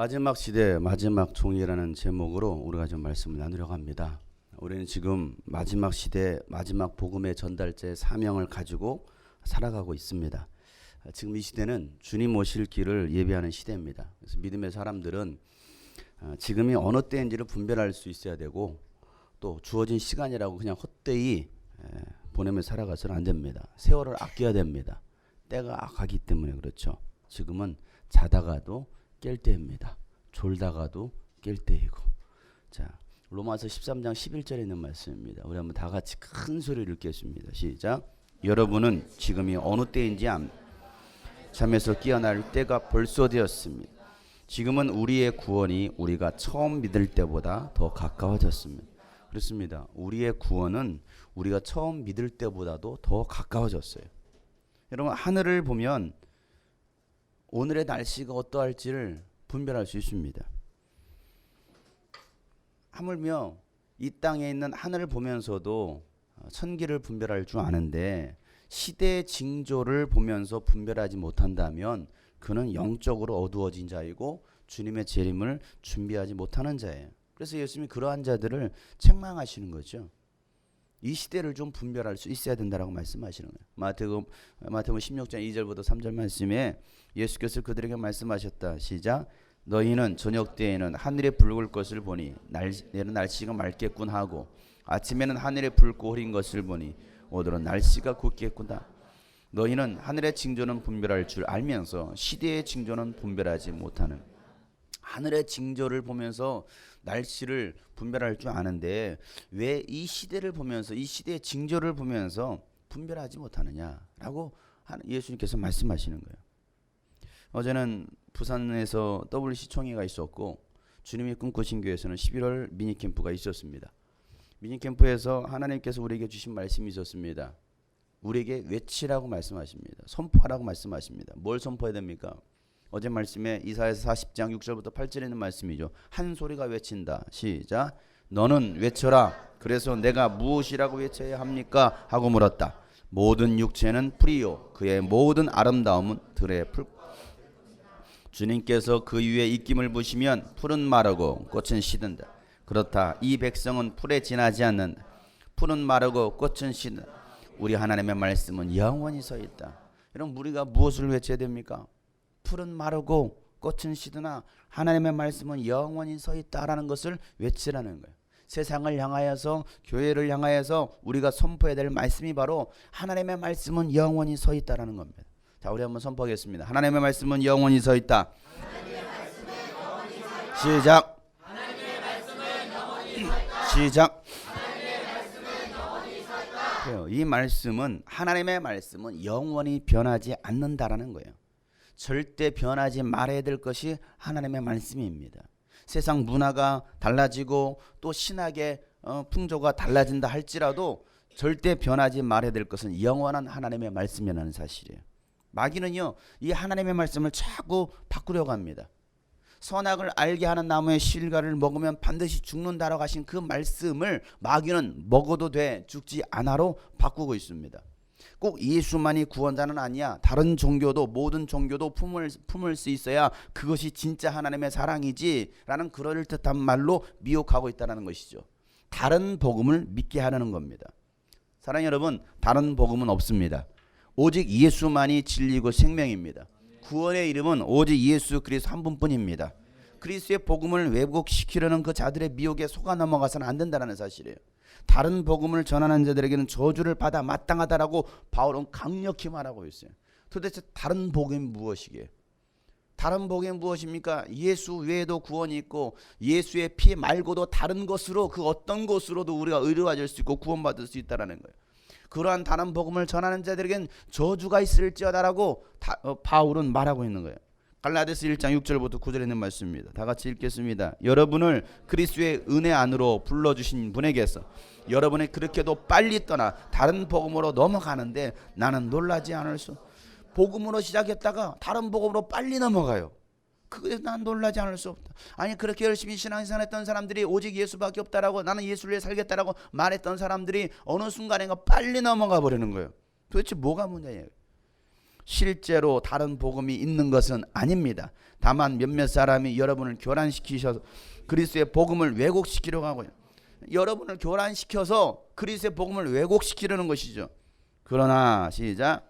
마지막 시대 마지막 종이라는 제목으로 우리가 좀 말씀을 나누려고 합니다. 우리는 지금 마지막 시대 마지막 복음의 전달자의 사명을 가지고 살아가고 있습니다. 지금 이 시대는 주님 오실 길을 예비하는 시대입니다. 그래서 믿음의 사람들은 지금이 어느 때인지를 분별할 수 있어야 되고, 또 주어진 시간이라고 그냥 헛되이 보내며 살아가서는 안 됩니다. 세월을 아껴야 됩니다. 때가 가기 때문에 그렇죠. 지금은 자다가도 깰 때입니다. 졸다가도 깰 때이고. 자, 로마서 13장 11절에 있는 말씀입니다. 우리 한번 다 같이 큰 소리를 읽겠습니다. 시작. 여러분은 지금이 어느 때인지 잠에서 깨어날 때가 벌써 되었습니다. 지금은 우리의 구원이 우리가 처음 믿을 때보다 더 가까워졌습니다. 그렇습니다. 우리의 구원은 우리가 처음 믿을 때보다도 더 가까워졌어요. 여러분, 하늘을 보면 오늘의 날씨가 어떠할지를 분별할 수 있습니다. 하물며 이 땅에 있는 하늘을 보면서도 천기를 분별할 줄 아는데, 시대의 징조를 보면서 분별하지 못한다면 그는 영적으로 어두워진 자이고 주님의 재림을 준비하지 못하는 자예요. 그래서 예수님이 그러한 자들을 책망하시는 거죠. 이 시대를 좀 분별할 수 있어야 된다라고 말씀하시는 거예요. 마태복음 16장 2절부터 3절 말씀에 예수께서 그들에게 말씀하셨다. 시작. 너희는 저녁 때에는 하늘에 불 걸 것을 보니 내일은 날씨가 맑겠군 하고, 아침에는 하늘에 붉고 흐린 것을 보니 오늘은 날씨가 굳겠구나. 너희는 하늘의 징조는 분별할 줄 알면서 시대의 징조는 분별하지 못하는. 하늘의 징조를 보면서 날씨를 분별할 줄 아는데 왜 이 시대를 보면서 이 시대의 징조를 보면서 분별하지 못하느냐라고 예수님께서 말씀하시는 거예요. 어제는 부산에서 WC 총회가 있었고, 주님이 꿈꾸신 교회에서는 11월 미니캠프가 있었습니다. 미니캠프에서 하나님께서 우리에게 주신 말씀이 있었습니다. 우리에게 외치라고 말씀하십니다. 선포하라고 말씀하십니다. 뭘 선포해야 됩니까? 어제 말씀에 이사야서 40장 6절부터 8절에 있는 말씀이죠. 한 소리가 외친다. 시작. 너는 외쳐라. 그래서 내가 무엇이라고 외쳐야 합니까? 하고 물었다. 모든 육체는 풀이요 그의 모든 아름다움은 들의 풀. 주님께서 그 위에 입김을 부시면 풀은 마르고 꽃은 시든다. 그렇다. 이 백성은 풀에 지나지 않는다. 풀은 마르고 꽃은 시든다. 우리 하나님의 말씀은 영원히 서 있다. 여러분, 우리가 무엇을 외쳐야 됩니까? 풀은 마르고 꽃은 시드나 하나님의 말씀은 영원히 서 있다라는 것을 외치라는 거예요. 세상을 향하여서, 교회를 향하여서 우리가 선포해야 될 말씀이 바로 하나님의 말씀은 영원히 서 있다라는 겁니다. 자, 우리 한번 선포하겠습니다. 하나님의 말씀은 영원히 서 있다. 시작. 시작. 이 말씀은, 하나님의 말씀은 영원히 변하지 않는다라는 거예요. 절대 변하지 말아야 될 것이 하나님의 말씀입니다. 세상 문화가 달라지고 또 신학의 풍조가 달라진다 할지라도 절대 변하지 말아야 될 것은 영원한 하나님의 말씀이라는 사실이에요. 마귀는요, 이 하나님의 말씀을 자꾸 바꾸려고 합니다. 선악을 알게 하는 나무의 실과를 먹으면 반드시 죽는다라고 하신 그 말씀을 마귀는 먹어도 돼, 죽지 않아로 바꾸고 있습니다. 꼭 예수만이 구원자는 아니야. 다른 종교도, 모든 종교도 품을 수 있어야 그것이 진짜 하나님의 사랑이지 라는 그럴듯한 말로 미혹하고 있다는 것이죠. 다른 복음을 믿게 하려는 겁니다. 사랑하는 여러분, 다른 복음은 없습니다. 오직 예수만이 진리고 생명입니다. 구원의 이름은 오직 예수 그리스도 한 분뿐입니다. 그리스도의 복음을 왜곡시키려는 그 자들의 미혹에 속아 넘어가서는 안 된다는 사실이에요. 다른 복음을 전하는 자들에게는 저주를 받아 마땅하다라고 바울은 강력히 말하고 있어요. 도대체 다른 복음이 무엇이게? 다른 복음이 무엇입니까? 예수 외에도 구원이 있고, 예수의 피 말고도 다른 것으로, 그 어떤 것으로도 우리가 의로워질 수 있고 구원받을 수 있다는 거예요. 그러한 다른 복음을 전하는 자들에겐 저주가 있을지어다라고 바울은 말하고 있는 거예요. 갈라디아서 1장 6절부터 9절에 있는 말씀입니다. 다 같이 읽겠습니다. 여러분을 그리스도의 은혜 안으로 불러주신 분에게서 여러분이 그렇게도 빨리 떠나 다른 복음으로 넘어가는데 나는 놀라지 않을 수. 복음으로 시작했다가 다른 복음으로 빨리 넘어가요. 그게 난 놀라지 않을 수 없다. 아니, 그렇게 열심히 신앙생활했던 사람들이 오직 예수밖에 없다라고, 나는 예수를 위해 살겠다라고 말했던 사람들이 어느 순간인가 빨리 넘어가 버리는 거예요. 도대체 뭐가 문제예요? 실제로 다른 복음이 있는 것은 아닙니다. 다만 몇몇 사람이 여러분을 교란시키셔서 그리스도의 복음을 왜곡시키려고 하고요. 여러분을 교란시켜서 그리스도의 복음을 왜곡시키려는 것이죠. 그러나 시작.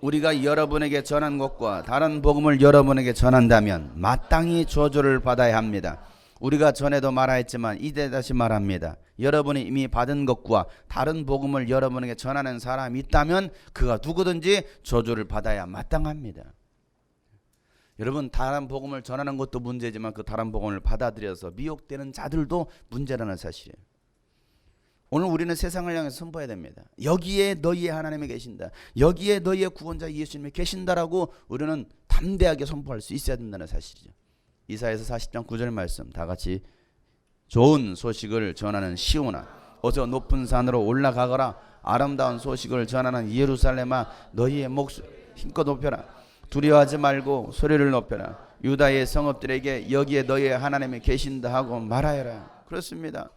우리가 여러분에게 전한 것과 다른 복음을 여러분에게 전한다면 마땅히 저주를 받아야 합니다. 우리가 전에도 말하였지만 이제 다시 말합니다. 여러분이 이미 받은 것과 다른 복음을 여러분에게 전하는 사람이 있다면 그가 누구든지 저주를 받아야 마땅합니다. 여러분, 다른 복음을 전하는 것도 문제지만 그 다른 복음을 받아들여서 미혹되는 자들도 문제라는 사실이에요. 오늘 우리는 세상을 향해서 선포해야 됩니다. 여기에 너희의 하나님이 계신다. 여기에 너희의 구원자 예수님이 계신다라고 우리는 담대하게 선포할 수 있어야 된다는 사실이죠. 이사야서 40장 9절 말씀 다 같이 좋은 소식을 전하는 시온아 어서 높은 산으로 올라가거라. 아름다운 소식을 전하는 예루살렘아 너희의 목소리 힘껏 높여라. 두려워하지 말고 소리를 높여라. 유다의 성읍들에게 여기에 너희의 하나님이 계신다 하고 말하여라. 그렇습니다.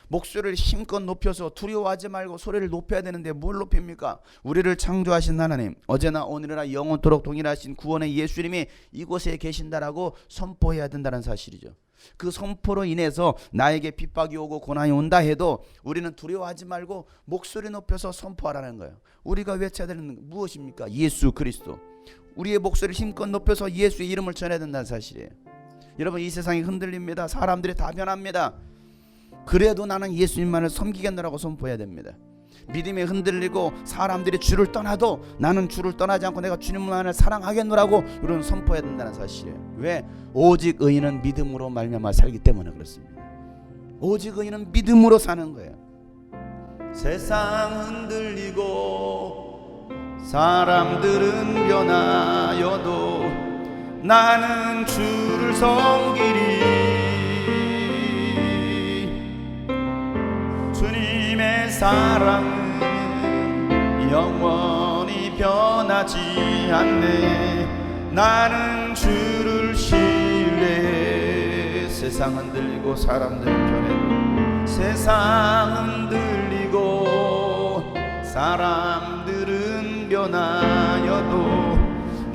목소리를 힘껏 높여서 두려워하지 말고 소리를 높여야 되는데 뭘 높입니까? 우리를 창조하신 하나님, 어제나 오늘이나 영원토록 동일하신 구원의 예수님이 이곳에 계신다라고 선포해야 된다는 사실이죠. 그 선포로 인해서 나에게 핍박이 오고 고난이 온다 해도 우리는 두려워하지 말고 목소리 높여서 선포하라는 거예요. 우리가 외쳐야 되는 무엇입니까? 예수 그리스도. 우리의 목소리를 힘껏 높여서 예수의 이름을 전해야 된다는 사실이에요. 여러분, 이 세상이 흔들립니다. 사람들이 다 변합니다. 그래도 나는 예수님만을 섬기겠노라고 선포해야 됩니다. 믿음이 흔들리고 사람들이 주를 떠나도 나는 주를 떠나지 않고 내가 주님만을 사랑하겠노라고 우리는 선포해야 된다는 사실이에요. 왜? 오직 의인은 믿음으로 말미암아 살기 때문에 그렇습니다. 오직 의인은 믿음으로 사는 거예요. 세상 흔들리고 사람들은 변하여도 나는 주를 섬기리. 주님의 사랑은 영원히 변하지 않네. 나는 주를 신뢰해. 세상 흔들리고 사람들은 변해도 세상 흔들리고 사람들은 변하여도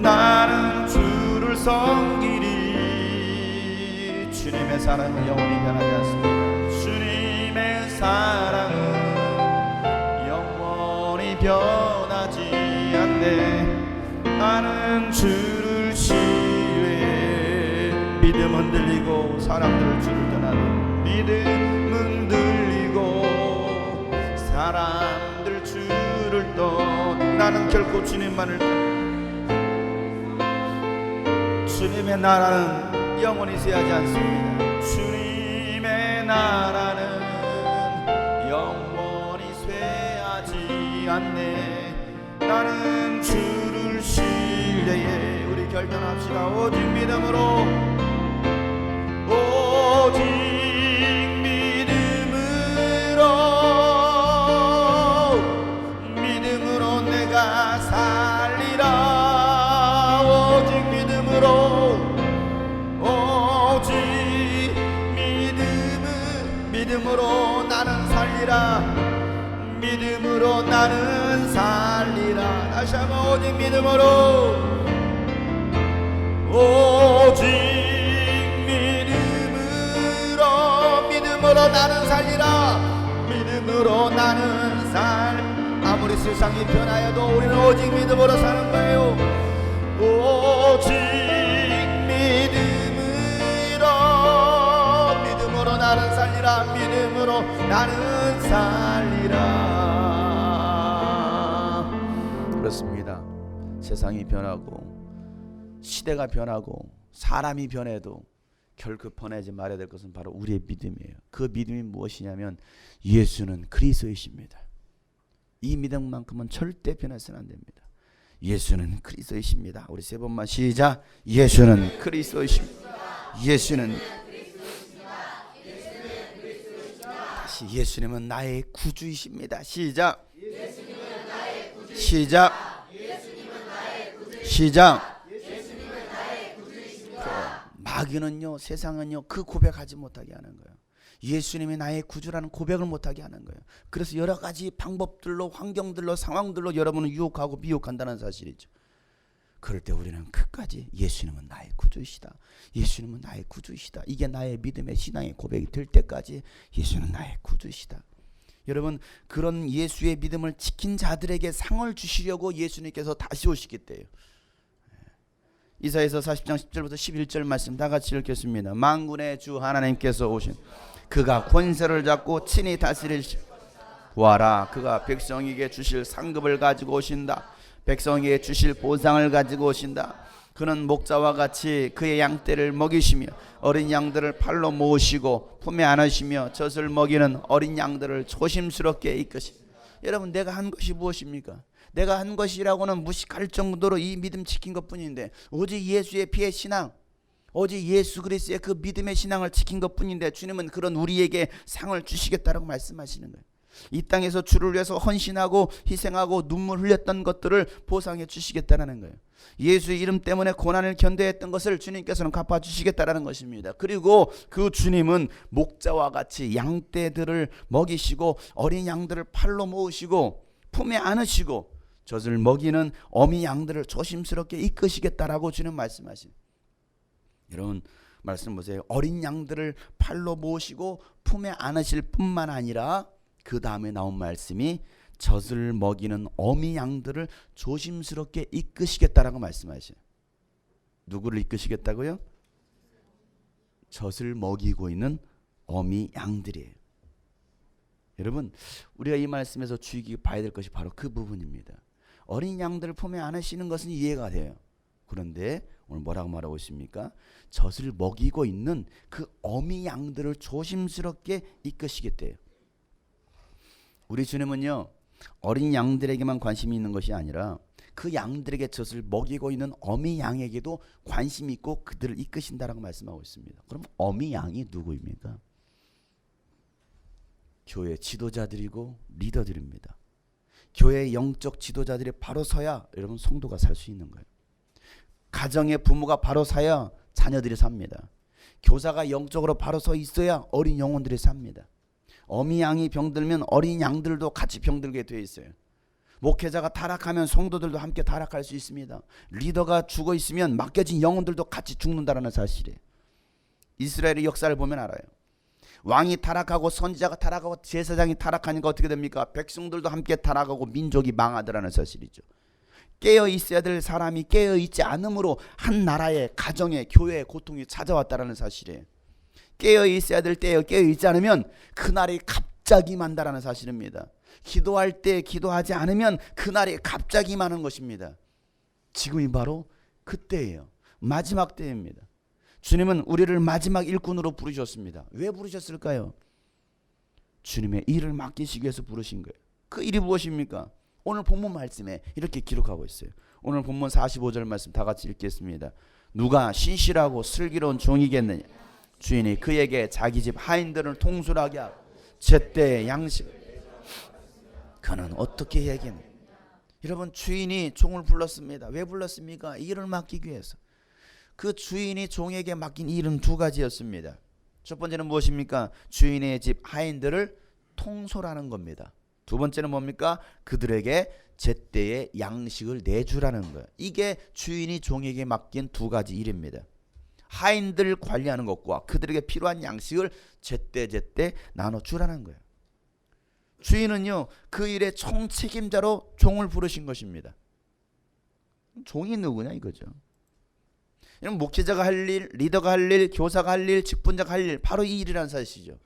나는 주를 섬기리. 주님의 사랑은 영원히 변하지 않습니다. 주님의 사랑은 영원히 변하지 않네. 나는 주를 신뢰해. 믿음 흔들리고 사람들을 주를 떠나도 믿음 흔들리고 사람들 주를 떠 나는 결코 주님만을 주님의 나라는 영원히 쇠하지 않습니다. 주님의 나라는 영원히 쇠하지 않네. 나는 주를 신뢰해. 우리 결단합시다. 오직 믿음으로, 오직 믿음으로 내가 살리라. 오직 믿음으로 나는 살리라. 믿음으로 나는 살리라. 다시 한번 오직 믿음으로, 오직 믿음으로 나는 살리라. 믿음으로 나는 아무리 세상이 변하여도 우리는 오직 믿음으로 사는 거예요. 오직 믿음으로 나는 살리라. 믿음으로 나는 살리라. 그렇습니다. 세상이 변하고 시대가 변하고 사람이 변해도 결코 변하지 말아야 될 것은 바로 우리의 믿음이에요. 그 믿음이 무엇이냐면 예수는 그리스도이십니다. 이 믿음만큼은 절대 변해서는 안 됩니다. 예수는 그리스도이십니다. 우리 세 번만 시작. 예수는 그리스도이십니다. 예수는 다시 예수님은 나의 구주이십니다. 시작. 시작. 시작. 마귀는요, 세상은요, 그 고백하지 못하게 하는 거예요. 예수님이 나의 구주라는 고백을 못하게 하는 거예요. 그래서 여러 가지 방법들로, 환경들로, 상황들로 여러분을 유혹하고 미혹한다는 사실이죠. 그럴 때 우리는 끝까지 예수님은 나의 구주이시다, 예수님은 나의 구주이시다, 이게 나의 믿음의 신앙의 고백이 될 때까지 예수는 나의 구주이시다. 여러분, 그런 예수의 믿음을 지킨 자들에게 상을 주시려고 예수님께서 다시 오시기 때예요. 이사야서 40장 10절부터 11절 말씀 다 같이 읽겠습니다. 만군의 주 하나님께서 오신 그가 권세를 잡고 친히 다스릴 보아라, 그가 백성에게 주실 상급을 가지고 오신다. 백성에게 주실 보상을 가지고 오신다. 그는 목자와 같이 그의 양떼를 먹이시며 어린 양들을 팔로 모으시고 품에 안으시며 젖을 먹이는 어린 양들을 조심스럽게 이끄시. 여러분, 내가 한 것이 무엇입니까? 내가 한 것이라고는 무식할 정도로 이 믿음 지킨 것뿐인데, 오직 예수의 피의 신앙, 오직 예수 그리스도의 그 믿음의 신앙을 지킨 것뿐인데 주님은 그런 우리에게 상을 주시겠다라고 말씀하시는 거예요. 이 땅에서 주를 위해서 헌신하고 희생하고 눈물 흘렸던 것들을 보상해 주시겠다는 거예요. 예수의 이름 때문에 고난을 견뎌했던 것을 주님께서는 갚아주시겠다는 것입니다. 그리고 그 주님은 목자와 같이 양떼들을 먹이시고 어린 양들을 팔로 모으시고 품에 안으시고 젖을 먹이는 어미 양들을 조심스럽게 이끄시겠다라고 주님 말씀하십니다. 여러분, 말씀 보세요. 어린 양들을 팔로 모으시고 품에 안으실 뿐만 아니라 그 다음에 나온 말씀이 젖을 먹이는 어미 양들을 조심스럽게 이끄시겠다라고 말씀하셔요. 누구를 이끄시겠다고요? 젖을 먹이고 있는 어미 양들이에요. 여러분, 우리가 이 말씀에서 주의 깊게 봐야 될 것이 바로 그 부분입니다. 어린 양들을 품에 안으시는 것은 이해가 돼요. 그런데 오늘 뭐라고 말하고 있습니까? 젖을 먹이고 있는 그 어미 양들을 조심스럽게 이끄시겠대요. 우리 주님은요, 어린 양들에게만 관심이 있는 것이 아니라 그 양들에게 젖을 먹이고 있는 어미 양에게도 관심이 있고 그들을 이끄신다라고 말씀하고 있습니다. 그럼 어미 양이 누구입니까? 교회 지도자들이고 리더들입니다. 교회의 영적 지도자들이 바로 서야 여러분 성도가 살 수 있는 거예요. 가정의 부모가 바로 서야 자녀들이 삽니다. 교사가 영적으로 바로 서 있어야 어린 영혼들이 삽니다. 어미 양이 병들면 어린 양들도 같이 병들게 되어 있어요. 목회자가 타락하면 성도들도 함께 타락할 수 있습니다. 리더가 죽어 있으면 맡겨진 영혼들도 같이 죽는다는 사실이에요. 이스라엘의 역사를 보면 알아요. 왕이 타락하고 선지자가 타락하고 제사장이 타락하니까 어떻게 됩니까? 백성들도 함께 타락하고 민족이 망하더라는 사실이죠. 깨어 있어야 될 사람이 깨어 있지 않으므로 한 나라의 가정에 교회에 고통이 찾아왔다는 사실이에요. 깨어 있어야 될 때에 깨어 있지 않으면 그날이 갑자기 만다라는 사실입니다. 기도할 때 기도하지 않으면 그날이 갑자기 많은 것입니다. 지금이 바로 그때예요. 마지막 때입니다. 주님은 우리를 마지막 일꾼으로 부르셨습니다. 왜 부르셨을까요? 주님의 일을 맡기시기 위해서 부르신 거예요. 그 일이 무엇입니까? 오늘 본문 말씀에 이렇게 기록하고 있어요. 오늘 본문 45절 말씀 다 같이 읽겠습니다. 누가 신실하고 슬기로운 종이겠느냐? 주인이 그에게 자기 집 하인들을 통솔하게 하고 제때의 양식 그는 어떻게 해야겠느냐? 여러분, 주인이 종을 불렀습니다. 왜 불렀습니까? 일을 맡기기 위해서. 그 주인이 종에게 맡긴 일은 두 가지였습니다. 첫 번째는 무엇입니까? 주인의 집 하인들을 통솔하는 겁니다. 두 번째는 뭡니까? 그들에게 제때의 양식을 내주라는 거예요. 이게 주인이 종에게 맡긴 두 가지 일입니다. 하인들을 관리하는 것과 그들에게 필요한 양식을 제때 나눠주라는 거예요. 주인은요, 그 일의 총책임자로 종을 부르신 것입니다. 종이 누구냐 이거죠. 목회자가 할 일, 리더가 할 일, 교사가 할 일, 직분자가 할 일, 바로 이 일이라는 사실이죠.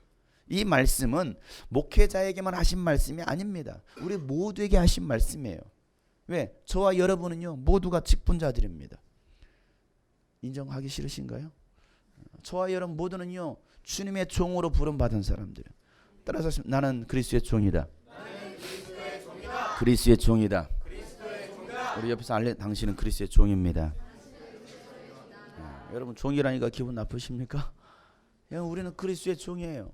이 말씀은 목회자에게만 하신 말씀이 아닙니다. 우리 모두에게 하신 말씀이에요. 왜? 저와 여러분은요 모두가 직분자들입니다. 인정하기 싫으신가요? 저와 여러분 모두는요 주님의 종으로 부름받은 사람들이에요. 따라서 나는 그리스도의 종이다. 그리스도의 종이다. 우리 옆에서 알래, 당신은 그리스도의 종입니다. 여러분, 종이라니까 기분 나쁘십니까? 우리는 그리스도의 종이에요.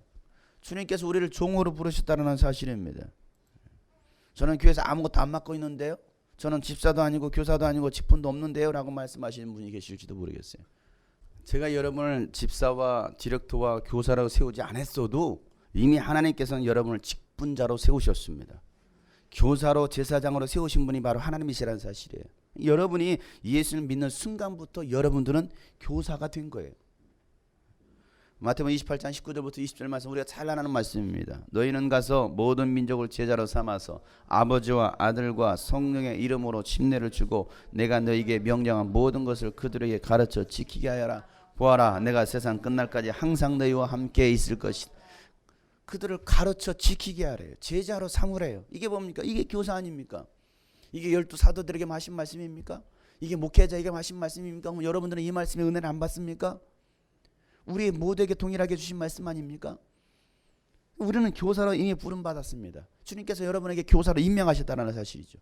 주님께서 우리를 종으로 부르셨다는 사실입니다. 저는 교회에서 아무것도 안 맡고 있는데요, 저는 집사도 아니고 교사도 아니고 직분도 없는데요 라고 말씀하시는 분이 계실지도 모르겠어요. 제가 여러분을 집사와 디렉터와 교사라고 세우지 않았어도 이미 하나님께서는 여러분을 직분자로 세우셨습니다. 교사로 제사장으로 세우신 분이 바로 하나님이시라는 사실이에요. 여러분이 예수를 믿는 순간부터 여러분들은 교사가 된 거예요. 마태복음 28장 19절부터 20절 말씀 우리가 잘 아는 말씀입니다. 너희는 가서 모든 민족을 제자로 삼아서 아버지와 아들과 성령의 이름으로 침례를 주고 내가 너희에게 명령한 모든 것을 그들에게 가르쳐 지키게 하여라. 보아라, 내가 세상 끝날까지 항상 너희와 함께 있을 것이다. 그들을 가르쳐 지키게 하래요. 제자로 삼으래요. 이게 뭡니까? 이게 교사 아닙니까? 이게 12 사도들에게 하신 말씀입니까? 이게 목회자에게 하신 말씀입니까? 그럼 여러분들은 이 말씀의 은혜를 안 받습니까? 우리 모두에게 동일하게 주신 말씀 아닙니까? 우리는 교사로 이미 부름받았습니다. 주님께서 여러분에게 교사로 임명하셨다는 사실이죠.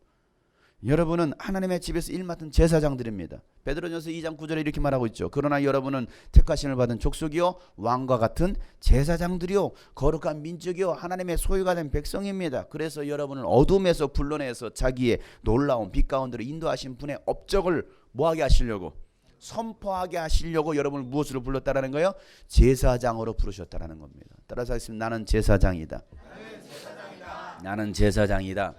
여러분은 하나님의 집에서 일 맡은 제사장들입니다. 베드로전서 2장 9절에 이렇게 말하고 있죠. 그러나 여러분은 택하심을 받은 족속이요 왕과 같은 제사장들이요 거룩한 민족이요 하나님의 소유가 된 백성입니다. 그래서 여러분은 어둠에서 불러내서 자기의 놀라운 빛 가운데로 인도하신 분의 업적을 뭐하게 하시려고? 선포하게 하시려고 여러분을 무엇으로 불렀다라는 거예요? 제사장으로 부르셨다라는 겁니다. 따라서 하겠습니다. 나는 제사장이다. 나는 제사장이다.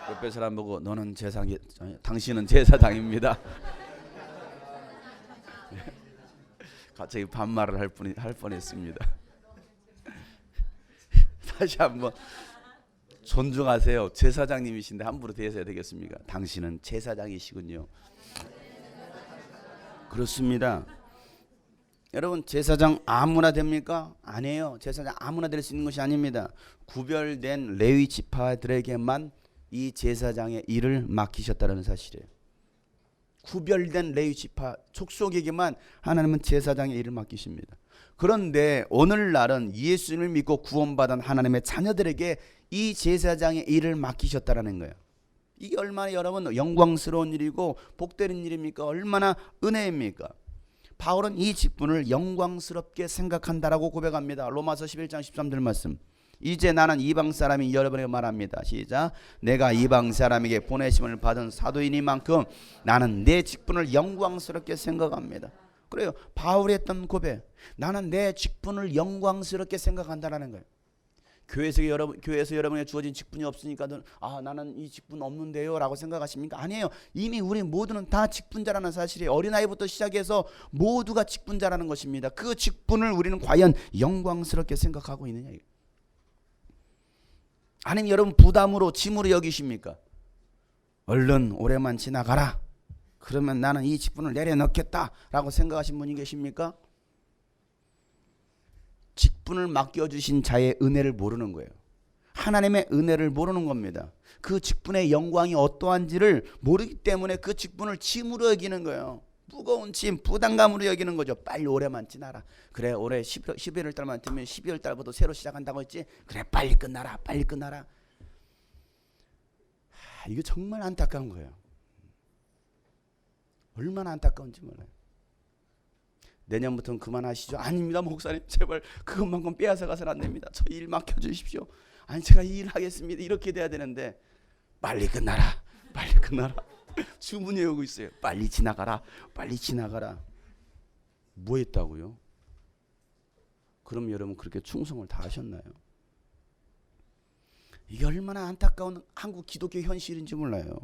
옆에 사람 보고 너는 제사장, 당신은 제사장입니다. 갑자기 반말을 할 뻔했습니다. 다시 한번 존중하세요. 제사장님이신데 함부로 대해서야 되겠습니까? 당신은 제사장이시군요. 그렇습니다. 여러분 제사장 아무나 됩니까? 아니에요. 제사장 아무나 될 수 있는 것이 아닙니다. 구별된 레위 지파들에게만 이 제사장의 일을 맡기셨다는 사실이에요. 구별된 레위 지파 족속에게만 하나님은 제사장의 일을 맡기십니다. 그런데 오늘날은 예수님을 믿고 구원받은 하나님의 자녀들에게 이 제사장의 일을 맡기셨다라는 거예요. 이게 얼마나 여러분 영광스러운 일이고 복되는 일입니까? 얼마나 은혜입니까? 바울은 이 직분을 영광스럽게 생각한다라고 고백합니다. 로마서 11장 13절 말씀. 이제 나는 이방 사람이 여러분에게 말합니다. 시작. 내가 이방 사람에게 보내심을 받은 사도이니만큼 나는 내 직분을 영광스럽게 생각합니다. 그래요. 바울이 했던 고백. 나는 내 직분을 영광스럽게 생각한다라는 거예요. 교회에서 여러분에게 주어진 직분이 없으니까 나는 이 직분 없는데요 라고 생각하십니까? 아니에요. 이미 우리 모두는 다 직분자라는 사실이에요. 어린아이부터 시작해서 모두가 직분자라는 것입니다. 그 직분을 우리는 과연 영광스럽게 생각하고 있느냐. 아니면 여러분 부담으로 짐으로 여기십니까? 얼른 올해만 지나가라. 그러면 나는 이 직분을 내려놓겠다라고 생각하신 분이 계십니까? 직분을 맡겨주신 자의 은혜를 모르는 거예요. 하나님의 은혜를 모르는 겁니다. 그 직분의 영광이 어떠한지를 모르기 때문에 그 직분을 짐으로 여기는 거예요. 무거운 짐, 부담감으로 여기는 거죠. 빨리 올해만 지나라. 그래 올해 11월 달만 되면 12월 달부터 새로 시작한다고 했지. 그래 빨리 끝나라. 빨리 끝나라. 이거 정말 안타까운 거예요. 얼마나 안타까운지 몰라요. 내년부터는 그만하시죠. 아닙니다 목사님 제발 그것만큼 빼앗아 가서는 안 됩니다. 저 일 맡겨주십시오. 아니 제가 이 일 하겠습니다. 이렇게 돼야 되는데 빨리 끝나라. 빨리 끝나라. 주문이 오고 있어요. 빨리 지나가라. 빨리 지나가라. 뭐 했다고요? 그럼 여러분 그렇게 충성을 다 하셨나요? 이게 얼마나 안타까운 한국 기독교 현실인지 몰라요.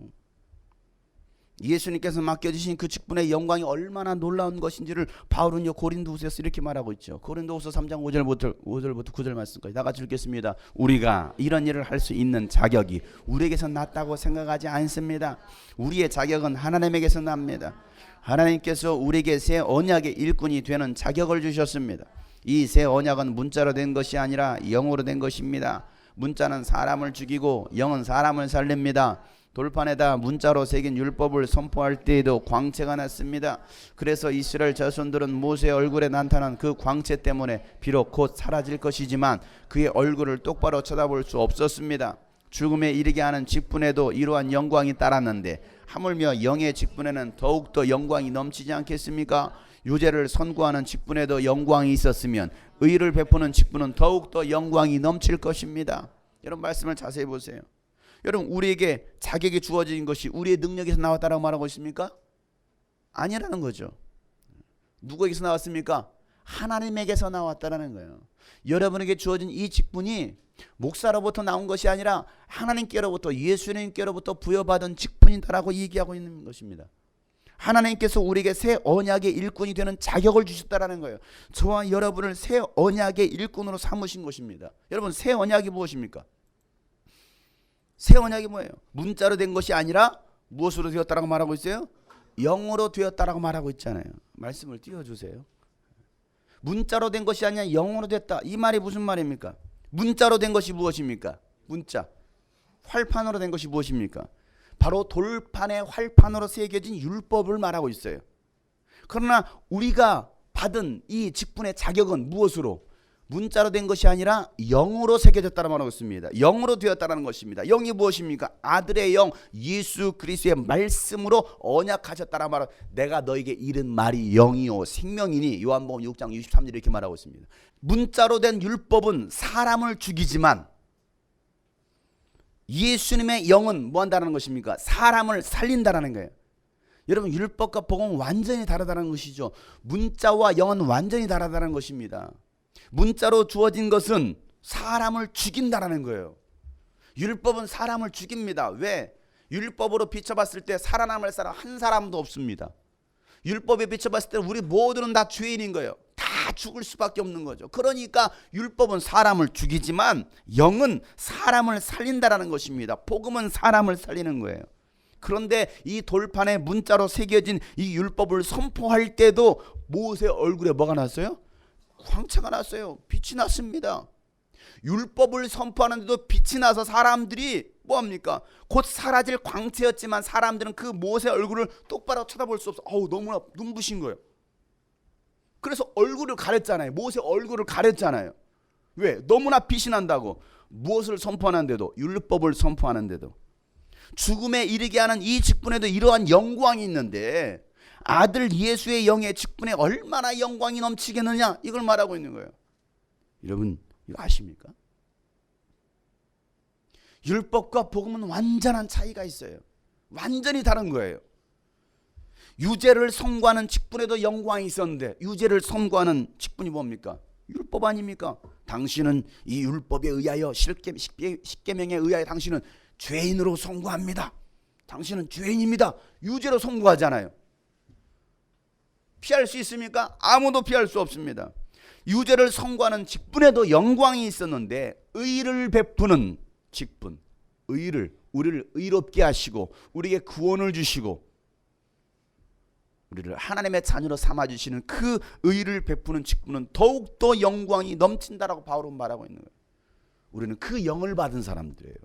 예수님께서 맡겨주신 그 직분의 영광이 얼마나 놀라운 것인지를 바울은요 고린도후서에서 이렇게 말하고 있죠. 고린도후서 3장 5절부터 9절 말씀까지 다 같이 읽겠습니다. 우리가 이런 일을 할 수 있는 자격이 우리에게서 났다고 생각하지 않습니다. 우리의 자격은 하나님에게서 납니다. 하나님께서 우리에게 새 언약의 일꾼이 되는 자격을 주셨습니다. 이 새 언약은 문자로 된 것이 아니라 영으로 된 것입니다. 문자는 사람을 죽이고 영은 사람을 살립니다. 돌판에다 문자로 새긴 율법을 선포할 때에도 광채가 났습니다. 그래서 이스라엘 자손들은 모세의 얼굴에 나타난 그 광채 때문에 비록 곧 사라질 것이지만 그의 얼굴을 똑바로 쳐다볼 수 없었습니다. 죽음에 이르게 하는 직분에도 이러한 영광이 따랐는데 하물며 영의 직분에는 더욱더 영광이 넘치지 않겠습니까? 유죄를 선고하는 직분에도 영광이 있었으면 의를 베푸는 직분은 더욱더 영광이 넘칠 것입니다. 여러분 말씀을 자세히 보세요. 여러분 우리에게 자격이 주어진 것이 우리의 능력에서 나왔다라고 말하고 있습니까? 아니라는 거죠. 누구에게서 나왔습니까? 하나님에게서 나왔다라는 거예요. 여러분에게 주어진 이 직분이 목사로부터 나온 것이 아니라 하나님께로부터, 예수님께로부터 부여받은 직분이다라고 얘기하고 있는 것입니다. 하나님께서 우리에게 새 언약의 일꾼이 되는 자격을 주셨다라는 거예요. 저와 여러분을 새 언약의 일꾼으로 삼으신 것입니다. 여러분, 새 언약이 무엇입니까? 새 언약이 뭐예요? 문자로 된 것이 아니라 무엇으로 되었다라고 말하고 있어요? 영으로 되었다라고 말하고 있잖아요. 말씀을 띄워주세요. 문자로 된 것이 아니라 영으로 됐다. 이 말이 무슨 말입니까? 문자로 된 것이 무엇입니까? 문자. 활판으로 된 것이 무엇입니까? 바로 돌판에 활판으로 새겨진 율법을 말하고 있어요. 그러나 우리가 받은 이 직분의 자격은 무엇으로? 문자로 된 것이 아니라 영으로 새겨졌다고 말하고 있습니다. 영으로 되었다는 것입니다. 영이 무엇입니까? 아들의 영 예수 그리스도의 말씀으로 언약하셨다는 말은 내가 너에게 이른 말이 영이요 생명이니 요한복음 6장 63절 이렇게 말하고 있습니다. 문자로 된 율법은 사람을 죽이지만 예수님의 영은 뭐 한다는 것입니까? 사람을 살린다는 거예요. 여러분, 율법과 복음은 완전히 다르다는 것이죠. 문자와 영은 완전히 다르다는 것입니다. 문자로 주어진 것은 사람을 죽인다라는 거예요. 율법은 사람을 죽입니다. 왜? 율법으로 비춰봤을 때 살아남을 사람 한 사람도 없습니다. 율법에 비춰봤을 때 우리 모두는 다 죄인인 거예요. 다 죽을 수밖에 없는 거죠. 그러니까 율법은 사람을 죽이지만 영은 사람을 살린다라는 것입니다. 복음은 사람을 살리는 거예요. 그런데 이 돌판에 문자로 새겨진 이 율법을 선포할 때도 모세 얼굴에 뭐가 났어요? 광채가 났어요. 빛이 났습니다. 율법을 선포하는데도 빛이 나서 사람들이 뭐합니까? 곧 사라질 광채였지만 사람들은 그 모세 얼굴을 똑바로 쳐다볼 수 없어. 너무나 눈부신 거예요. 그래서 얼굴을 가렸잖아요. 모세 얼굴을 가렸잖아요. 왜? 너무나 빛이 난다고. 무엇을 선포하는데도, 율법을 선포하는데도. 죽음에 이르게 하는 이 직분에도 이러한 영광이 있는데 아들 예수의 영의 직분에 얼마나 영광이 넘치겠느냐, 이걸 말하고 있는 거예요. 여러분, 이거 아십니까? 율법과 복음은 완전한 차이가 있어요. 완전히 다른 거예요. 유죄를 선고하는 직분에도 영광이 있었는데 유죄를 선고하는 직분이 뭡니까? 율법 아닙니까? 당신은 이 율법에 의하여 십계명에 의하여 당신은 죄인으로 선고합니다. 당신은 죄인입니다. 유죄로 선고하잖아요. 피할 수 있습니까? 아무도 피할 수 없습니다. 유죄를 선고하는 직분에도 영광이 있었는데 의를 베푸는 직분, 의를, 우리를 의롭게 하시고 우리에게 구원을 주시고 우리를 하나님의 자녀로 삼아주시는 그 의를 베푸는 직분은 더욱더 영광이 넘친다라고 바울은 말하고 있는 거예요. 우리는 그 영을 받은 사람들이에요.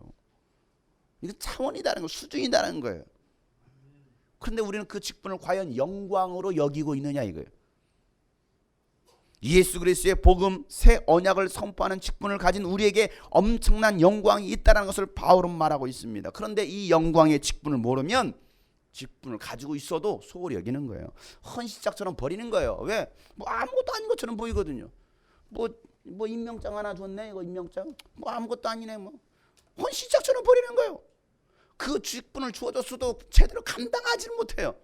이게 차원이 다른 거, 수준이 다른 거예요. 그런데 우리는 그 직분을 과연 영광으로 여기고 있느냐 이거예요. 예수 그리스도의 복음, 새 언약을 선포하는 직분을 가진 우리에게 엄청난 영광이 있다는 것을 바울은 말하고 있습니다. 그런데 이 영광의 직분을 모르면 직분을 가지고 있어도 소홀히 여기는 거예요. 헌시짝처럼 버리는 거예요. 왜? 뭐 아무것도 아닌 것처럼 보이거든요. 뭐 임명장 하나 줬네. 이거 임명장. 뭐 아무것도 아니네. 뭐 헌시짝처럼 버리는 거예요. 그 직분을 주어졌어도 제대로 감당하지는 못해요.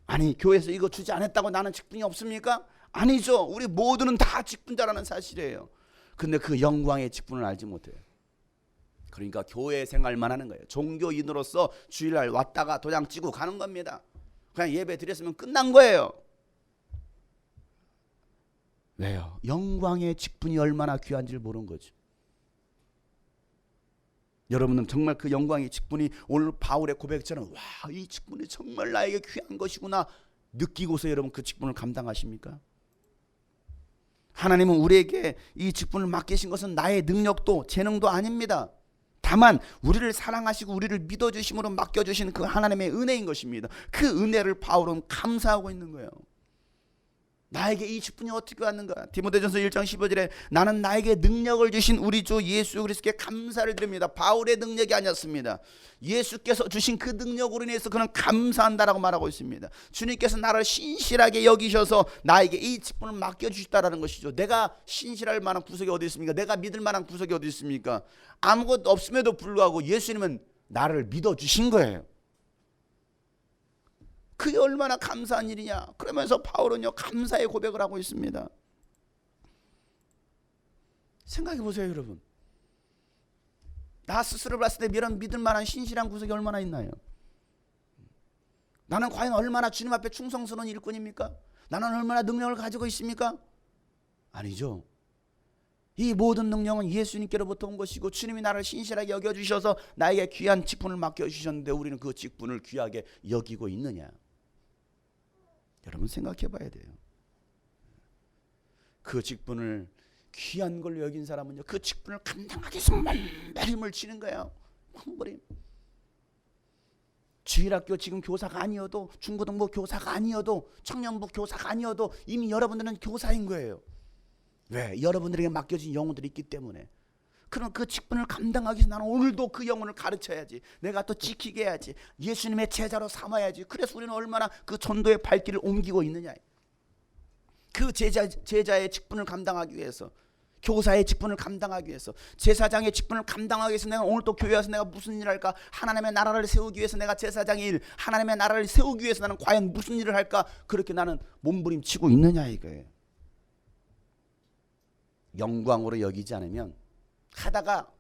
아니, 교회에서 이거 주지 않았다고 나는 직분이 없습니까? 아니죠. 우리 모두는 다 직분자라는 사실이에요. 근데 그 영광의 직분을 알지 못해요. 그러니까 교회 생활만 하는 거예요. 종교인으로서 주일날 왔다가 도장 찍고 가는 겁니다. 그냥 예배 드렸으면 끝난 거예요. 왜요? 영광의 직분이 얼마나 귀한지를 모르는 거죠. 여러분은 정말 그 영광의 직분이 오늘 바울의 고백처럼 와, 이 직분이 정말 나에게 귀한 것이구나 느끼고서 여러분 그 직분을 감당하십니까? 하나님은 우리에게 이 직분을 맡기신 것은 나의 능력도 재능도 아닙니다. 다만 우리를 사랑하시고 우리를 믿어주심으로 맡겨주신 그 하나님의 은혜인 것입니다. 그 은혜를 바울은 감사하고 있는 거예요. 나에게 이 직분이 어떻게 왔는가? 디모데전서 1장 15절에 나는 나에게 능력을 주신 우리 주 예수 그리스도께 감사를 드립니다. 바울의 능력이 아니었습니다. 예수께서 주신 그 능력으로 인해서 그는 감사한다라고 말하고 있습니다. 주님께서 나를 신실하게 여기셔서 나에게 이 직분을 맡겨주셨다라는 것이죠. 내가 신실할 만한 구석이 어디 있습니까? 내가 믿을 만한 구석이 어디 있습니까? 아무것도 없음에도 불구하고 예수님은 나를 믿어주신 거예요. 그게 얼마나 감사한 일이냐. 그러면서 바울은요 감사의 고백을 하고 있습니다. 생각해 보세요 여러분. 나 스스로 봤을 때 이런 믿을 만한 신실한 구석이 얼마나 있나요? 나는 과연 얼마나 주님 앞에 충성스러운 일꾼입니까? 나는 얼마나 능력을 가지고 있습니까? 아니죠. 이 모든 능력은 예수님께로부터 온 것이고 주님이 나를 신실하게 여겨주셔서 나에게 귀한 직분을 맡겨주셨는데 우리는 그 직분을 귀하게 여기고 있느냐? 여러분 생각해 봐야 돼요. 그 직분을 귀한 걸로 여긴 사람은요 그 직분을 감당하기 위해서 몸부림을 치는 거예요. 몸부림. 주일학교 지금 교사가 아니어도, 중고등부 교사가 아니어도, 청년부 교사가 아니어도 이미 여러분들은 교사인 거예요. 왜? 여러분들에게 맡겨진 영혼들이 있기 때문에. 그럼 그 직분을 감당하기 위해서 나는 오늘도 그 영혼을 가르쳐야지. 내가 또 지키게 해야지. 예수님의 제자로 삼아야지. 그래서 우리는 얼마나 그 전도의 발길을 옮기고 있느냐. 그 제자의 직분을 감당하기 위해서, 교사의 직분을 감당하기 위해서, 제사장의 직분을 감당하기 위해서 내가 오늘 또 교회 와서 내가 무슨 일을 할까? 하나님의 나라를 세우기 위해서 내가 제사장의 일, 하나님의 나라를 세우기 위해서 나는 과연 무슨 일을 할까? 그렇게 나는 몸부림치고 있느냐 이거예요. 영광으로 여기지 않으면 하다가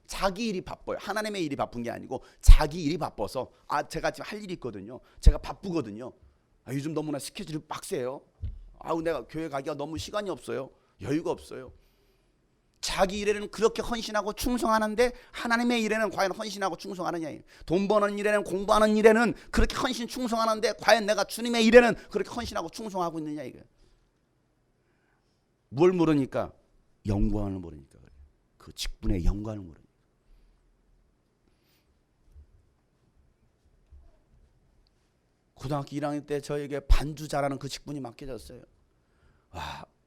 자기 일이 바빠요. 하나님의 일이 바쁜 게 아니고 자기 일이 바빠서 제가 지금 할 일이 있거든요. 제가 바쁘거든요. 요즘 너무나 스케줄이 빡세요. 내가 교회 가기가 너무 시간이 없어요. 여유가 없어요. 자기 일에는 그렇게 헌신하고 충성하는데 하나님의 일에는 과연 헌신하고 충성하느냐. 돈 버는 일에는, 공부하는 일에는 그렇게 헌신 충성하는데 과연 내가 주님의 일에는 그렇게 헌신하고 충성하고 있느냐 이거예요. 뭘 모르니까? 영광을 모르니까 그래요. 그 직분의 영광을 모르니까. 고등학교 1학년 때 저에게 반주 잘하는 그 직분이 맡겨졌어요.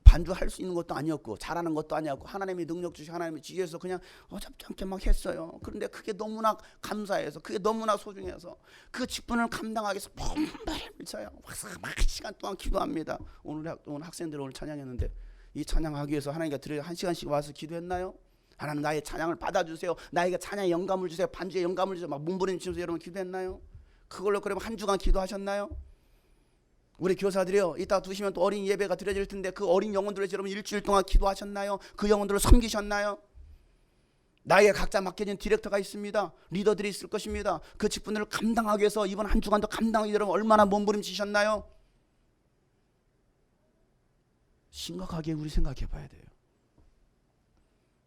반주할 수 있는 것도 아니었고 잘하는 것도 아니었고 하나님이 능력 주시고 하나님이 지혜해서 그냥 어렵지 않게 막 했어요. 그런데 그게 너무나 감사해서, 그게 너무나 소중해서 그 직분을 감당하기 위해서 몸부림을 쳐요. 막 시간 동안 기도합니다. 오늘 학생들 오늘 찬양했는데 이 찬양하기 위해서 하나님께 드려 1시간씩 와서 기도했나요? 하나님 나의 찬양을 받아주세요. 나에게 찬양의 영감을 주세요. 반주의 영감을 주세요. 막 몸부림치면서 여러분 기도했나요? 그걸로 그러면 한 주간 기도하셨나요? 우리 교사들이요 이따 2시면 또 어린 예배가 드려질 텐데 그 어린 영혼들을 여러분 일주일 동안 기도하셨나요? 그 영혼들을 섬기셨나요? 나에게 각자 맡겨진 디렉터가 있습니다. 리더들이 있을 것입니다. 그 직분들을 감당하기 위해서 이번 한 주간도 감당하기 여러분 얼마나 몸부림치셨나요? 심각하게 우리 생각해 봐야 돼요.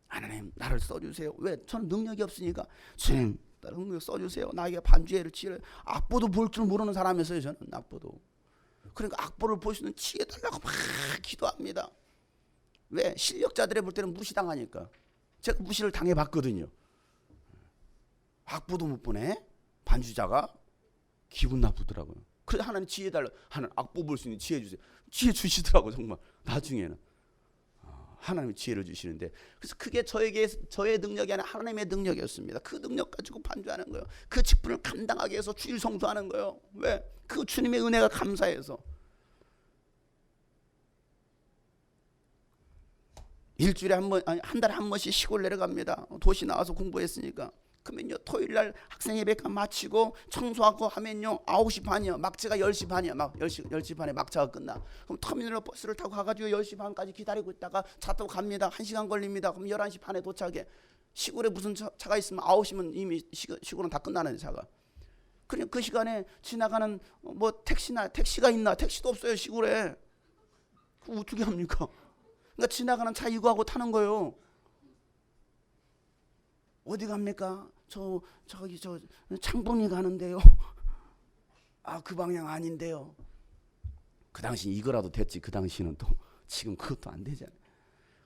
하나님 나를 써주세요. 왜? 저는 능력이 없으니까. 주님 나를 능력 써주세요. 나에게 반주회를 지으려. 악보도 볼 줄 모르는 사람이었어요. 저는 악보도. 그러니까 악보를 볼 수 있는 지혜 달라고 막 기도합니다. 왜? 실력자들의 볼 때는 무시당하니까. 제가 무시를 당해봤거든요. 악보도 못 보네? 반주자가? 기분 나쁘더라고요. 그래서 하나님 지혜 달라. 하나님 악보 볼 수 있는 지혜 주세요. 지혜 주시더라고요. 정말 나중에는. 하나님이 지혜를 주시는데, 그래서 그게 저의 능력이 아니라 하나님의 능력이었습니다. 그 능력 가지고 반주하는 거예요. 그 직분을 감당하기 위해서 주일 성수하는 거예요. 왜? 그 주님의 은혜가 감사해서. 일주일에 한 달에 한 번씩 시골 내려갑니다. 도시 나와서 공부했으니까. 그러면요 토요일날 학생 예배가 마치고 청소하고 하면요 9시 반이요. 막차가 10시 반이야. 막 10시 반에 막차가 끝나. 그럼 터미널로 버스를 타고 가가지고 10시 반까지 기다리고 있다가 차 타고 갑니다. 1시간 걸립니다. 그럼 11시 반에 도착해. 시골에 무슨 차가 있으면 9시면 이미 시골은 다 끝나는 차가. 그냥 그 시간에 지나가는 택시가 있나? 택시도 없어요 시골에. 그럼 어떻게 합니까? 그러니까 지나가는 차 이거하고 타는 거예요. 어디 갑니까? 저기 창동리 가는데요. 그 방향 아닌데요. 그 당시 이거라도 됐지. 그 당시는 또 지금 그것도 안 되잖아요.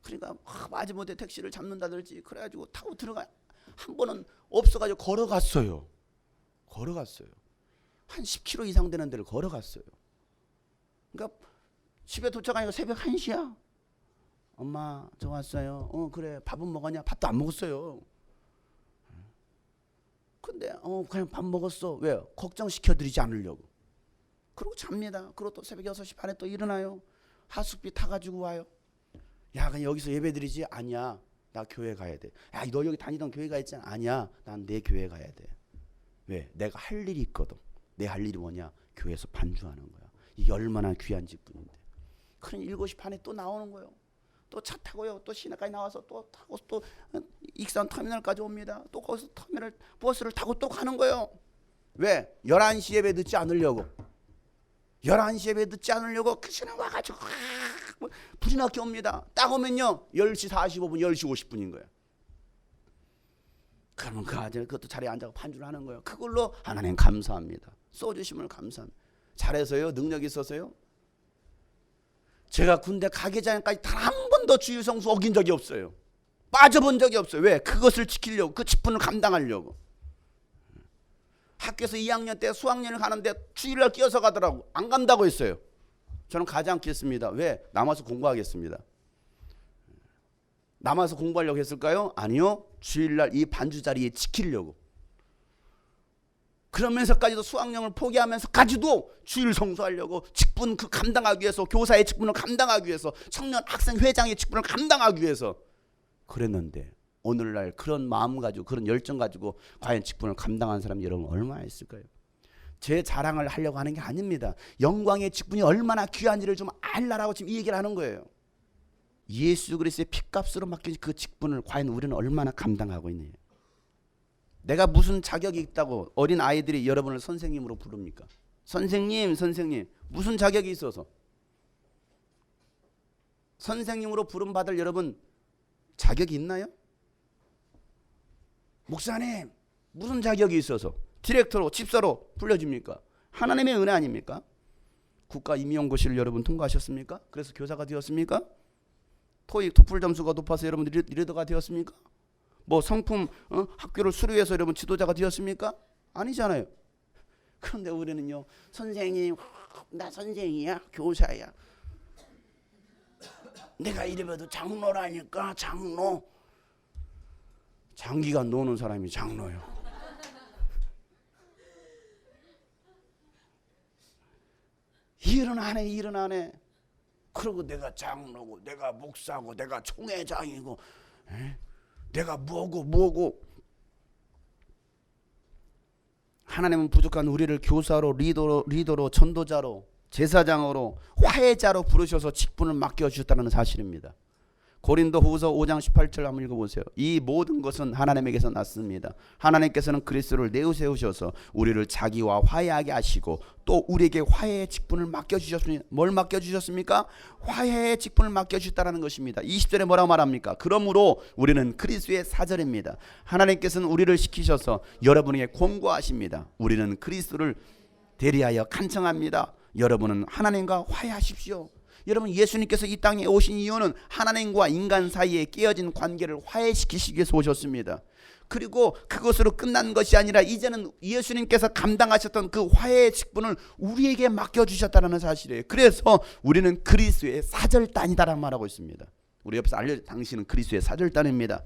그러니까 마지못해 택시를 잡는다든지 그래가지고 타고 들어가. 한 번은 없어가지고 걸어갔어요. 한 10km 이상 되는 데를 걸어갔어요. 그러니까 집에 도착하니까 새벽 1시야. 엄마 저 왔어요. 그래 밥은 먹었냐? 밥도 안 먹었어요. 근데 그냥 밥 먹었어. 왜요? 걱정시켜드리지 않으려고. 그러고 잡니다. 그리고 또 새벽 6시 반에 또 일어나요. 하숙비 타가지고 와요. 야 그냥 여기서 예배드리지? 아니야 나 교회 가야 돼. 야 너 여기 다니던 교회가 있잖아. 아니야 난 내 교회 가야 돼. 왜? 내가 할 일이 있거든. 내 할 일이 뭐냐? 교회에서 반주하는 거야. 이게 얼마나 귀한 직분인데. 그럼 7시 반에 또 나오는 거예요. 또 차 타고요. 또 시내까지 나와서 또 타고 또 익산 터미널까지 옵니다. 또 거기서 터미널 버스를 타고 또 가는 거예요. 왜? 11시 예배 듣지 않으려고. 11시 예배 듣지 않으려고 그 시내 와가지고 불이 나게 옵니다. 딱 오면요 10시 45분 10시 50분인 거예요. 그러면 그 아들 그것도 자리에 앉아서 반주를 하는 거예요. 그걸로 하나님 감사합니다. 쏘주심을 감사합니다. 잘해서요? 능력이 있어서요? 제가 군대 가기 전까지 단 한 번도 주일 성수 어긴 적이 없어요. 빠져본 적이 없어요. 왜? 그것을 지키려고, 그 직분을 감당하려고. 학교에서 2학년 때 수학여행을 가는데 주일날 끼어서 가더라고. 안 간다고 했어요. 저는 가지 않겠습니다. 왜? 남아서 공부하겠습니다. 남아서 공부하려고 했을까요? 아니요. 주일날 이 반주 자리에 지키려고. 그러면서까지도 수학여행을 포기하면서까지도 주일 성수하려고 직분 그 감당하기 위해서, 교사의 직분을 감당하기 위해서, 청년 학생 회장의 직분을 감당하기 위해서 그랬는데 오늘날 그런 마음 가지고 그런 열정 가지고 과연 직분을 감당한 사람이 여러분 얼마나 있을까요? 제 자랑을 하려고 하는 게 아닙니다. 영광의 직분이 얼마나 귀한지를 좀 알라라고 지금 이 얘기를 하는 거예요. 예수 그리스도의 핏값으로 맡긴 그 직분을 과연 우리는 얼마나 감당하고 있느냐. 내가 무슨 자격이 있다고 어린 아이들이 여러분을 선생님으로 부릅니까? 선생님, 선생님. 무슨 자격이 있어서? 선생님으로 부름받을 여러분 자격이 있나요? 목사님, 무슨 자격이 있어서 디렉터로, 집사로 불려집니까? 하나님의 은혜 아닙니까? 국가 임용고시를 여러분 통과하셨습니까? 그래서 교사가 되었습니까? 토익, 토플 점수가 높아서 여러분 리더가 되었습니까? 뭐 성품 학교를 수료해서 여러분 지도자가 되었습니까? 아니잖아요. 그런데 우리는요, 선생님, 나 선생이야, 교사야. 내가 이래봬도 장로라니까, 장로. 장기간 노는 사람이 장로요. 일은 안 해, 일은 안 해. 그리고 내가 장로고, 내가 목사고, 내가 총회장이고, 내가 뭐고. 하나님은 부족한 우리를 교사로, 리더로, 전도자로, 제사장으로, 화해자로 부르셔서 직분을 맡겨주셨다는 사실입니다. 고린도후서 5장 18절 한번 읽어보세요. 이 모든 것은 하나님에게서 났습니다. 하나님께서는 그리스도를 내세우셔서 우리를 자기와 화해하게 하시고 또 우리에게 화해의 직분을 맡겨주셨습니다. 뭘 맡겨주셨습니까? 화해의 직분을 맡겨주셨다는 것입니다. 20절에 뭐라고 말합니까? 그러므로 우리는 그리스도의 사절입니다. 하나님께서는 우리를 시키셔서 여러분에게 권고하십니다. 우리는 그리스도를 대리하여 간청합니다. 여러분은 하나님과 화해하십시오. 여러분, 예수님께서 이 땅에 오신 이유는 하나님과 인간 사이에 깨어진 관계를 화해시키시기 위해서 오셨습니다. 그리고 그것으로 끝난 것이 아니라 이제는 예수님께서 감당하셨던 그 화해의 직분을 우리에게 맡겨주셨다는 사실이에요. 그래서 우리는 그리스도의 사절단이다라고 말하고 있습니다. 우리 옆에서 당신은 그리스도의 사절단입니다.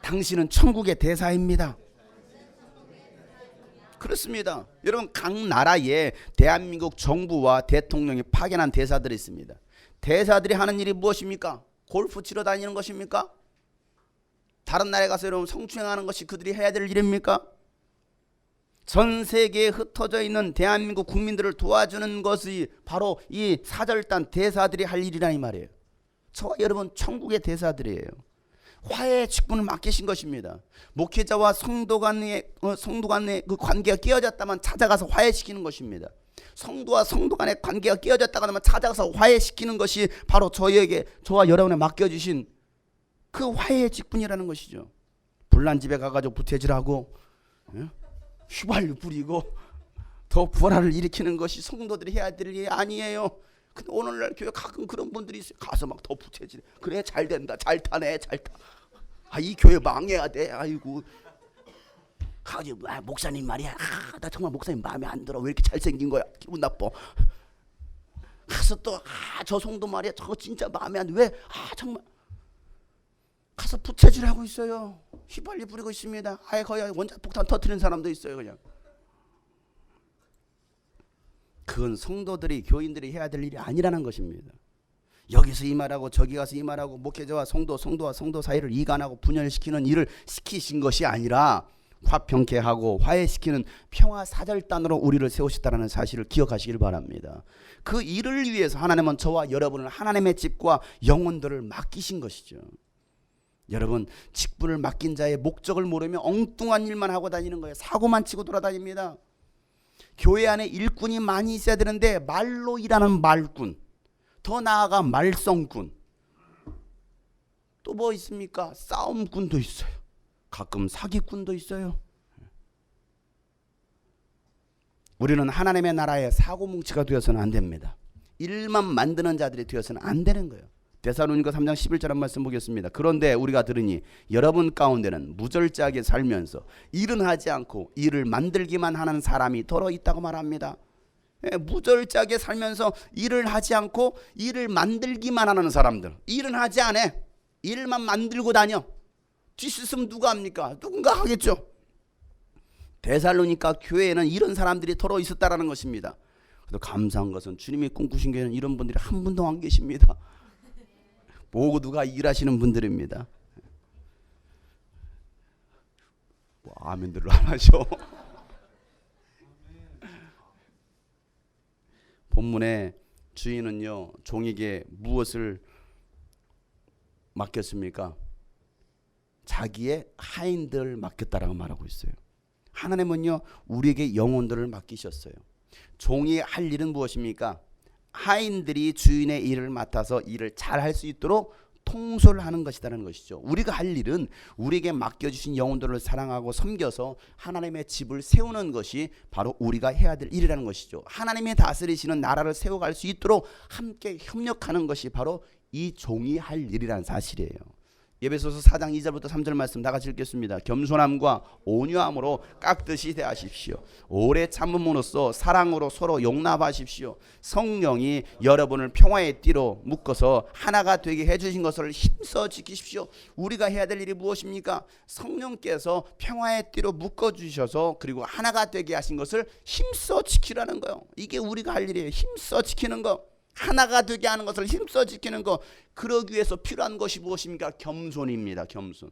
당신은 천국의 대사입니다. 그렇습니다. 여러분, 각 나라에 대한민국 정부와 대통령이 파견한 대사들이 있습니다. 대사들이 하는 일이 무엇입니까? 골프 치러 다니는 것입니까? 다른 나라에 가서 여러분 성추행하는 것이 그들이 해야 될 일입니까? 전 세계에 흩어져 있는 대한민국 국민들을 도와주는 것이 바로 이 사절단 대사들이 할 일이라는 말이에요. 저와 여러분 천국의 대사들이에요. 화해의 직분을 맡기신 것입니다. 목회자와 성도 간의 그 관계가 깨어졌다면 찾아가서 화해시키는 것입니다. 성도와 성도 간의 관계가 깨어졌다가 하면 찾아가서 화해시키는 것이 바로 저와 여러분에 맡겨주신 그 화해의 직분이라는 것이죠. 불난 집에 가가지고 부채질하고 휘발유 뿌리고 더 불화를 일으키는 것이 성도들이 해야 될 일이 아니에요. 근데 오늘날 교회 가끔 그런 분들이 있어요. 가서 막 더 부채질. 그래, 잘 된다, 잘 타네, 잘 타. 이 교회 망해야 돼. 아이고. 가가지고 목사님 말이야. 나 정말 목사님 마음에 안 들어. 왜 이렇게 잘생긴 거야? 기분 나빠. 가서 또 저 성도 말이야. 저거 진짜 마음에 안 돼. 왜? 정말. 가서 부채질하고 있어요. 휘발유 뿌리고 있습니다. 거의 원자폭탄 터뜨리는 사람도 있어요. 그냥. 그건 성도들이, 교인들이 해야 될 일이 아니라는 것입니다. 여기서 이 말하고 저기 가서 이 말하고 목회자와 성도와 성도 사이를 이간하고 분열시키는 일을 시키신 것이 아니라 화평케 하고 화해시키는 평화사절단으로 우리를 세우셨다는 사실을 기억하시길 바랍니다. 그 일을 위해서 하나님은 저와 여러분을 하나님의 집과 영혼들을 맡기신 것이죠. 여러분, 직분을 맡긴 자의 목적을 모르며 엉뚱한 일만 하고 다니는 거예요. 사고만 치고 돌아다닙니다. 교회 안에 일꾼이 많이 있어야 되는데 말로 일하는 말꾼, 더 나아가 말썽꾼, 또 뭐 있습니까? 싸움꾼도 있어요. 가끔 사기꾼도 있어요. 우리는 하나님의 나라의 사고뭉치가 되어서는 안 됩니다. 일만 만드는 자들이 되어서는 안 되는 거예요. 데살로니가 3장 11절 한 말씀 보겠습니다. 그런데 우리가 들으니 여러분 가운데는 무절제하게 살면서 일은 하지 않고 일을 만들기만 하는 사람이 더러 있다고 말합니다. 무절제하게 살면서 일을 하지 않고 일을 만들기만 하는 사람들, 일은 하지 않아. 일만 만들고 다녀. 뒷수습 누가 합니까? 누군가 하겠죠. 데살로니가 교회에는 이런 사람들이 더러 있었다라는 것입니다. 그래도 감사한 것은 주님이 꿈꾸신 교회는 이런 분들이 한 분도 안 계십니다. 모두가 일하시는 분들입니다. 뭐 아멘들로 안 하셔. 본문에 주인은요, 종에게 무엇을 맡겼습니까? 자기의 하인들을 맡겼다라고 말하고 있어요. 하나님은요, 우리에게 영혼들을 맡기셨어요. 종이 할 일은 무엇입니까? 하인들이 주인의 일을 맡아서 일을 잘 할 수 있도록 통솔을 하는 것이라는 것이죠. 우리가 할 일은 우리에게 맡겨주신 영혼들을 사랑하고 섬겨서 하나님의 집을 세우는 것이 바로 우리가 해야 될 일이라는 것이죠. 하나님이 다스리시는 나라를 세워갈 수 있도록 함께 협력하는 것이 바로 이 종이 할 일이라는 사실이에요. 에베소서 4장 2절부터 3절 말씀 다 같이 읽겠습니다. 겸손함과 온유함으로 깍듯이 대하십시오. 오래 참음으로써 사랑으로 서로 용납하십시오. 성령이 여러분을 평화의 띠로 묶어서 하나가 되게 해주신 것을 힘써 지키십시오. 우리가 해야 될 일이 무엇입니까? 성령께서 평화의 띠로 묶어주셔서 그리고 하나가 되게 하신 것을 힘써 지키라는 거예요. 이게 우리가 할 일이에요. 힘써 지키는 거. 하나가 되게 하는 것을 힘써 지키는 것. 그러기 위해서 필요한 것이 무엇입니까? 겸손입니다. 겸손.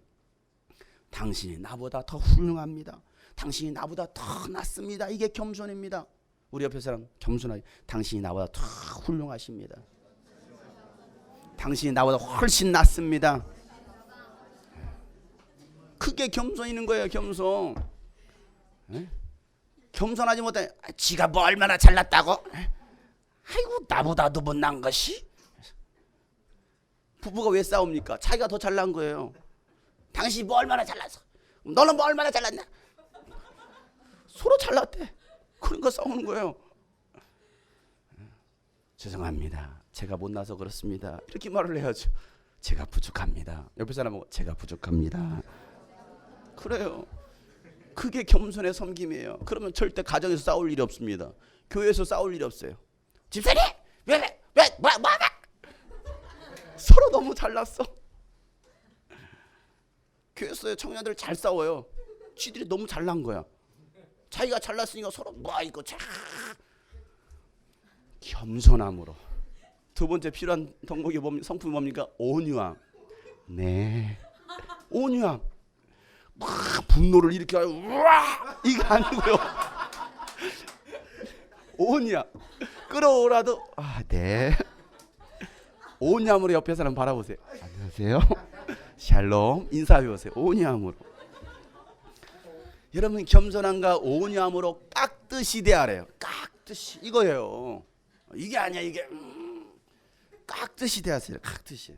당신이 나보다 더 훌륭합니다. 당신이 나보다 더 낫습니다. 이게 겸손입니다. 우리 옆에 사람 겸손하게, 당신이 나보다 더 훌륭하십니다. 당신이 나보다 훨씬 낫습니다. 그게 겸손 있는 거예요. 겸손. 겸손하지 못해 지가 뭐 얼마나 잘났다고? 아이고 나보다도 못난 것이? 부부가 왜 싸웁니까? 자기가 더 잘난 거예요. 당신이 뭐 얼마나 잘났어? 너는 뭐 얼마나 잘났냐? 서로 잘났대. 그러니까 싸우는 거예요. 죄송합니다. 제가 못나서 그렇습니다. 이렇게 말을 해야죠. 제가 부족합니다. 옆에 사람하고 제가 부족합니다. 그래요. 그게 겸손의 섬김이에요. 그러면 절대 가정에서 싸울 일이 없습니다. 교회에서 싸울 일이 없어요. 집사님 왜 서로 너무 잘났어. 교회에서 청년들 잘 싸워요. 쥐들이 너무 잘난 거야. 자기가 잘났으니까 서로 뭐 이거 자. 겸손함으로. 두 번째 필요한 덕목이 성품이 뭡니까? 온유함. 네. 온유함. 막 분노를 이렇게 하고 우와 이게 아니고요. 온유함. 끌어오라도 네. 온유함으로 옆에 사람 바라보세요. 안녕하세요. 샬롬 인사해보세요. 온유함으로. 여러분 겸손함과 온유함으로 깍듯이 대하래요. 깍듯이 이거예요. 이게 아니야 이게. 깍듯이 대하세요. 깍듯이.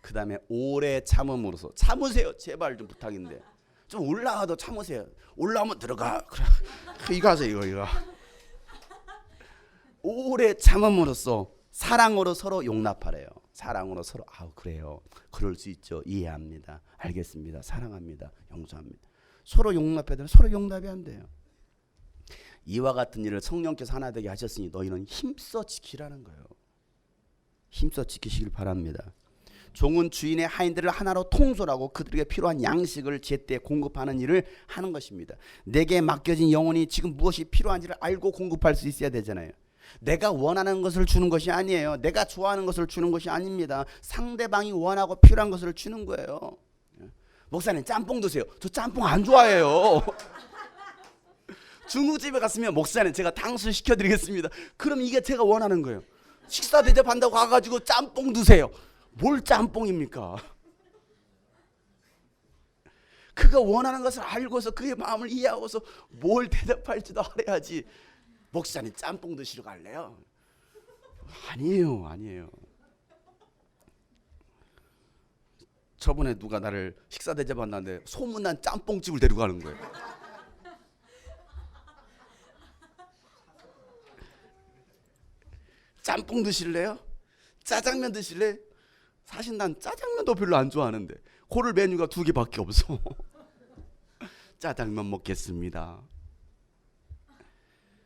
그 다음에 오래 참음으로써 참으세요. 제발 좀 부탁인데 좀 올라와도 참으세요. 올라오면 들어가. 그래. 이거 하세요. 이거. 오래 참음으로써 사랑으로 서로 용납하래요. 사랑으로 서로 그래요. 그럴 수 있죠. 이해합니다. 알겠습니다. 사랑합니다. 용서합니다. 서로 용납해야 되는 서로 용납이 안 돼요. 이와 같은 일을 성령께서 하나 되게 하셨으니 너희는 힘써 지키라는 거예요. 힘써 지키시길 바랍니다. 종은 주인의 하인들을 하나로 통솔하고 그들에게 필요한 양식을 제때 공급하는 일을 하는 것입니다. 내게 맡겨진 영혼이 지금 무엇이 필요한지를 알고 공급할 수 있어야 되잖아요. 내가 원하는 것을 주는 것이 아니에요. 내가 좋아하는 것을 주는 것이 아닙니다. 상대방이 원하고 필요한 것을 주는 거예요. 목사님 짬뽕 드세요. 저 짬뽕 안 좋아해요. 중국집에 갔으면 목사님 제가 탕수육 시켜드리겠습니다. 그럼 이게 제가 원하는 거예요. 식사 대접한다고 가가지고 짬뽕 드세요. 뭘 짬뽕입니까? 그가 원하는 것을 알고서 그의 마음을 이해하고서 뭘 대답할지도 알아야지. 목사님 짬뽕 드시러 갈래요? 아니에요. 저번에 누가 나를 식사 대접한다는데 소문난 짬뽕집을 데리고 가는 거예요. 짬뽕 드실래요? 짜장면 드실래? 사실 난 짜장면도 별로 안 좋아하는데 고를 메뉴가 2개밖에 없어. 짜장면 먹겠습니다.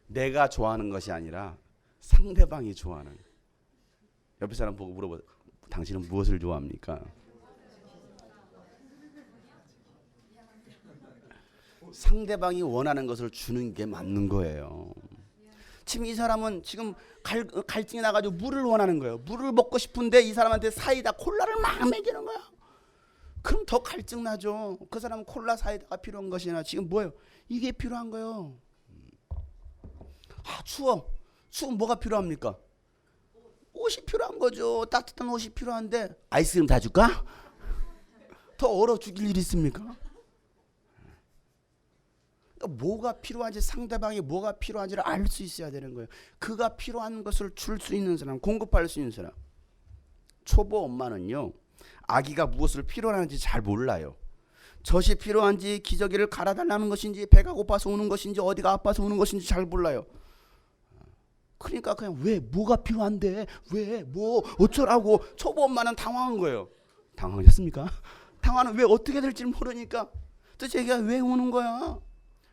내가 좋아하는 것이 아니라 상대방이 좋아하는. 옆에 사람 보고 물어봐. 당신은 무엇을 좋아합니까? 상대방이 원하는 것을 주는 게 맞는 거예요. 지금 이 사람은 지금 갈증이 나가지고 물을 원하는 거예요. 물을 먹고 싶은데 이 사람한테 사이다 콜라를 막 먹이는 거야. 그럼 더 갈증 나죠. 그 사람은 콜라 사이다가 필요한 것이나 지금 뭐예요? 이게 필요한 거예요. 아 추워. 추운 뭐가 필요합니까? 옷이 필요한 거죠. 따뜻한 옷이 필요한데 아이스크림 다 줄까? 더 얼어 죽일 일 있습니까? 뭐가 필요한지 상대방이 뭐가 필요한지를 알 수 있어야 되는 거예요. 그가 필요한 것을 줄 수 있는 사람, 공급할 수 있는 사람. 초보 엄마는요, 아기가 무엇을 필요하는지 잘 몰라요. 젖이 필요한지 기저귀를 갈아달라는 것인지 배가 고파서 우는 것인지 어디가 아파서 우는 것인지 잘 몰라요. 그러니까 그냥 왜 뭐가 필요한데 왜 뭐 어쩌라고. 초보 엄마는 당황한 거예요. 당황하셨습니까? 당황은 왜 어떻게 될지 모르니까 도대체 애기가 왜 우는 거야?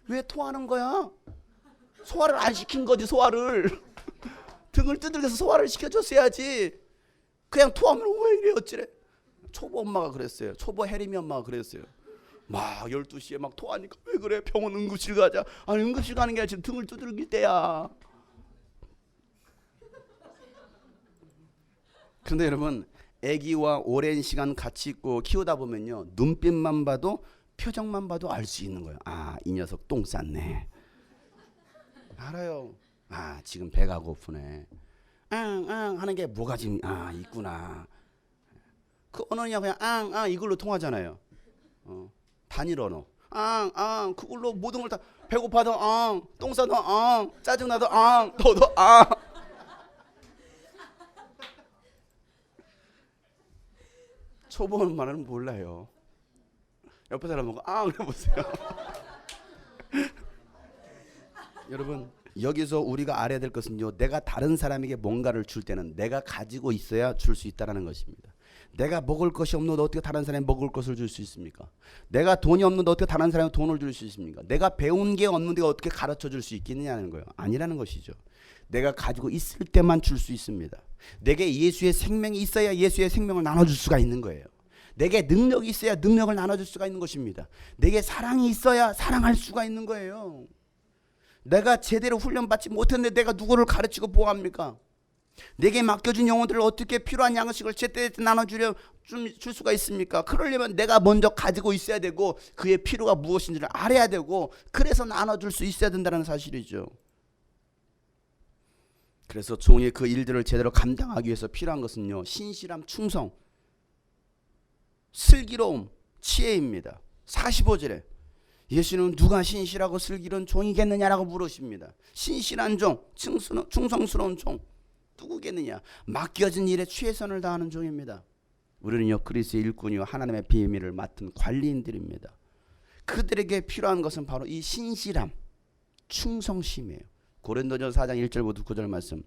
왜 토하는 거야? 소화를 안 시킨 거지. 소화를 등을 두들겨서 소화를 시켜줬어야지. 그냥 토하면 왜 이래 어찌래. 초보 엄마가 그랬어요. 초보 혜림이 엄마가 그랬어요. 막 12시에 막 토하니까 왜 그래? 병원 응급실 가자. 아니 응급실 가는 게 아니라 지금 등을 두들길 때야. 그런데 여러분 아기와 오랜 시간 같이 있고 키우다 보면요, 눈빛만 봐도 표정만 봐도 알 수 있는 거예요. 아, 이 녀석 똥 쌌네. 알아요. 아, 지금 배가 고프네. 앙앙 하는 게 뭐가 지금 있구나. 그 언어냐 그냥 앙앙 이걸로 통하잖아요. 단일 언어. 앙앙 그걸로 모든 걸 다. 배고파도 앙, 똥 싸도 앙, 짜증나도 앙, 더도 앙. 초보 엄마는 몰라요. 옆에 사람 보고 해보세요. 여러분 여기서 우리가 알아야 될 것은요, 내가 다른 사람에게 뭔가를 줄 때는 내가 가지고 있어야 줄 수 있다는 것입니다. 내가 먹을 것이 없는데 어떻게 다른 사람이 먹을 것을 줄 수 있습니까? 내가 돈이 없는데 어떻게 다른 사람이 돈을 줄 수 있습니까? 내가 배운 게 없는데 어떻게 가르쳐 줄 수 있겠느냐는 거예요. 아니라는 것이죠. 내가 가지고 있을 때만 줄 수 있습니다. 내게 예수의 생명이 있어야 예수의 생명을 나눠줄 수가 있는 거예요. 내게 능력이 있어야 능력을 나눠줄 수가 있는 것입니다. 내게 사랑이 있어야 사랑할 수가 있는 거예요. 내가 제대로 훈련받지 못했는데 내가 누구를 가르치고 뭐합니까? 내게 맡겨준 영혼들을 어떻게 필요한 양식을 제때 나눠주려 줄 수가 있습니까? 그러려면 내가 먼저 가지고 있어야 되고 그의 필요가 무엇인지를 알아야 되고 그래서 나눠줄 수 있어야 된다는 사실이죠. 그래서 종의 그 일들을 제대로 감당하기 위해서 필요한 것은요, 신실함, 충성, 슬기로움, 지혜입니다. 45절에 예수는 누가 신실하고 슬기로운 종이겠느냐라고 물으십니다. 신실한 종, 충성스러운 종 누구겠느냐? 맡겨진 일에 최선을 다하는 종입니다. 우리는요, 그리스도의 일꾼이요 하나님의 비밀을 맡은 관리인들입니다. 그들에게 필요한 것은 바로 이 신실함, 충성심이에요. 고린도전서 4장 1절부터 9절 말씀.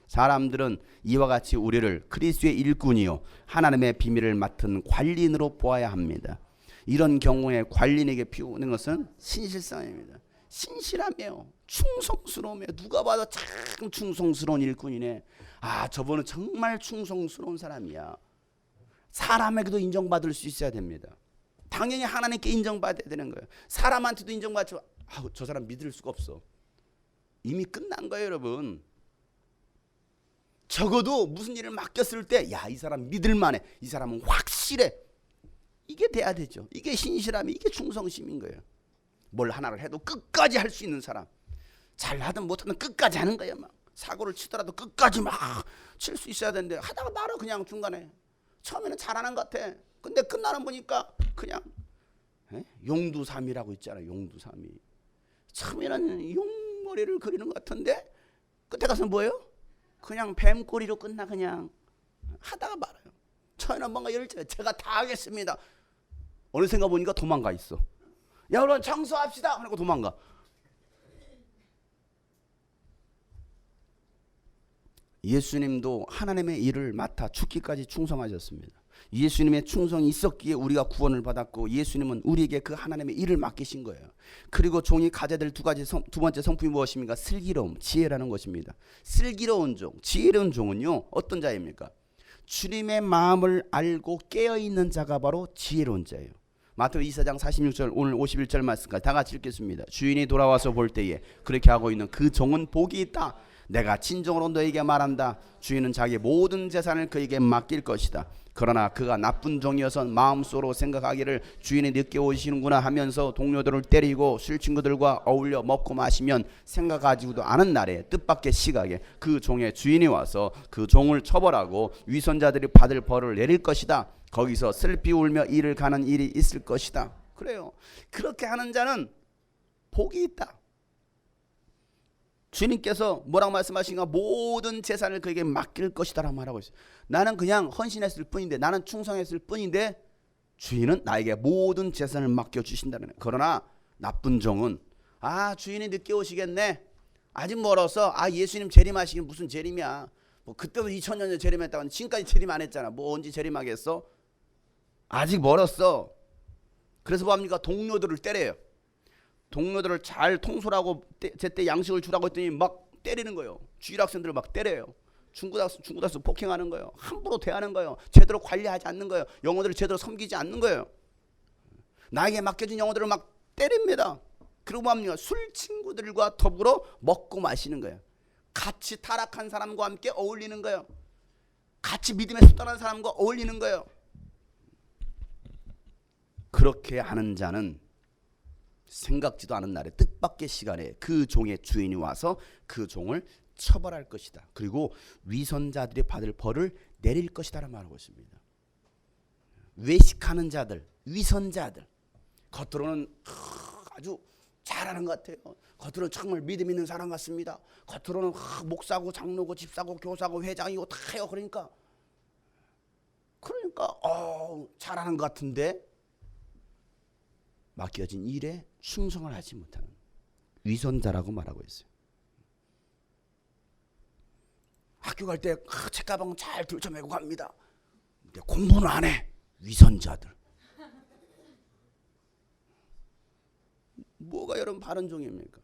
사람들은 이와 같이 우리를 그리스도의 일꾼이요 하나님의 비밀을 맡은 관리인으로 보아야 합니다. 이런 경우에 관리인에게 필요한 것은 신실성입니다. 신실함이에요. 충성스러움이에요. 누가 봐도 참 충성스러운 일꾼이네. 아, 저분은 정말 충성스러운 사람이야. 사람에게도 인정받을 수 있어야 됩니다. 당연히 하나님께 인정받아야 되는 거예요. 사람한테도 인정받지. 저 사람 믿을 수가 없어. 이미 끝난 거예요, 여러분. 적어도 무슨 일을 맡겼을 때, 야, 이 사람 믿을만해. 이 사람은 확실해. 이게 돼야 되죠. 이게 신실함이, 이게 충성심인 거예요. 뭘 하나를 해도 끝까지 할 수 있는 사람, 잘하든 못하든 끝까지 하는 거예요. 막 사고를 치더라도 끝까지 막 칠 수 있어야 되는데 하다가 말아. 그냥 중간에 처음에는 잘하는 것 같아. 근데 끝나는 보니까 그냥 용두삼이라고 있잖아요. 용두삼이. 처음에는 용머리를 그리는 것 같은데 끝에 가서 뭐예요? 그냥 뱀꼬리로 끝나. 그냥 하다가 말아요. 처음에는 뭔가 열정, 제가 다 하겠습니다. 어느 생각 보니까 도망가 있어. 야, 그럼 청소합시다 하고 도망가. 예수님도 하나님의 일을 맡아 죽기까지 충성하셨습니다. 예수님의 충성이 있었기에 우리가 구원을 받았고, 예수님은 우리에게 그 하나님의 일을 맡기신 거예요. 그리고 종이 가져야 될 두 번째 성품이 무엇입니까? 슬기로움, 지혜라는 것입니다. 슬기로운 종, 지혜로운 종은요, 어떤 자입니까? 주님의 마음을 알고 깨어있는 자가 바로 지혜로운 자예요. 마태복음 24장 46절 오늘 51절 말씀까지 다 같이 읽겠습니다. 주인이 돌아와서 볼 때에 그렇게 하고 있는 그 종은 복이 있다. 내가 진정으로 너에게 말한다. 주인은 자기 모든 재산을 그에게 맡길 것이다. 그러나 그가 나쁜 종이어서 마음속으로 생각하기를 주인이 늦게 오시는구나 하면서 동료들을 때리고 술 친구들과 어울려 먹고 마시면 생각하지도 않은 날에 뜻밖의 시각에 그 종의 주인이 와서 그 종을 처벌하고 위선자들이 받을 벌을 내릴 것이다. 거기서 슬피 울며 이를 가는 일이 있을 것이다. 그래요. 그렇게 하는 자는 복이 있다. 주님께서 뭐라고 말씀하신가? 모든 재산을 그에게 맡길 것이다 라고 말하고 있어요. 나는 그냥 헌신했을 뿐인데, 나는 충성했을 뿐인데 주인은 나에게 모든 재산을 맡겨주신다는 거예요. 그러나 나쁜 종은 주인이 늦게 오시겠네, 아직 멀어서, 예수님 재림하시긴 무슨 재림이야, 뭐 그때도 2000년 전에 재림했다고 지금까지 재림 안 했잖아, 뭐 언제 재림하겠어, 아직 멀었어. 그래서 뭡니까? 동료들을 때려요. 동료들을 잘 통솔하고 제때 양식을 주라고 했더니 막 때리는 거예요. 주일학생들을 막 때려요. 중고등학생 폭행하는 거예요. 함부로 대하는 거예요. 제대로 관리하지 않는 거예요. 영혼들을 제대로 섬기지 않는 거예요. 나에게 맡겨진 영혼들을 막 때립니다. 그리고 뭡니까? 술 친구들과 더불어 먹고 마시는 거예요. 같이 타락한 사람과 함께 어울리는 거예요. 같이 믿음에 쏟아난 사람과 어울리는 거예요. 그렇게 하는 자는 생각지도 않은 날에 뜻밖의 시간에 그 종의 주인이 와서 그 종을 처벌할 것이다. 그리고 위선자들이 받을 벌을 내릴 것이다 라고 말하고 있습니다. 외식하는 자들, 위선자들, 겉으로는 아주 잘하는 것 같아요. 겉으로는 정말 믿음 있는 사람 같습니다. 겉으로는 목사고 장로고 집사고 교사고 회장이고 다 해요. 그러니까 잘하는 것 같은데 맡겨진 일에 충성을 하지 못하는 위선자라고 말하고 있어요. 학교 갈 때 책가방 잘 들쳐매고 갑니다. 근데 공부는 안 해. 위선자들. 뭐가 여러분 바른 종입니까?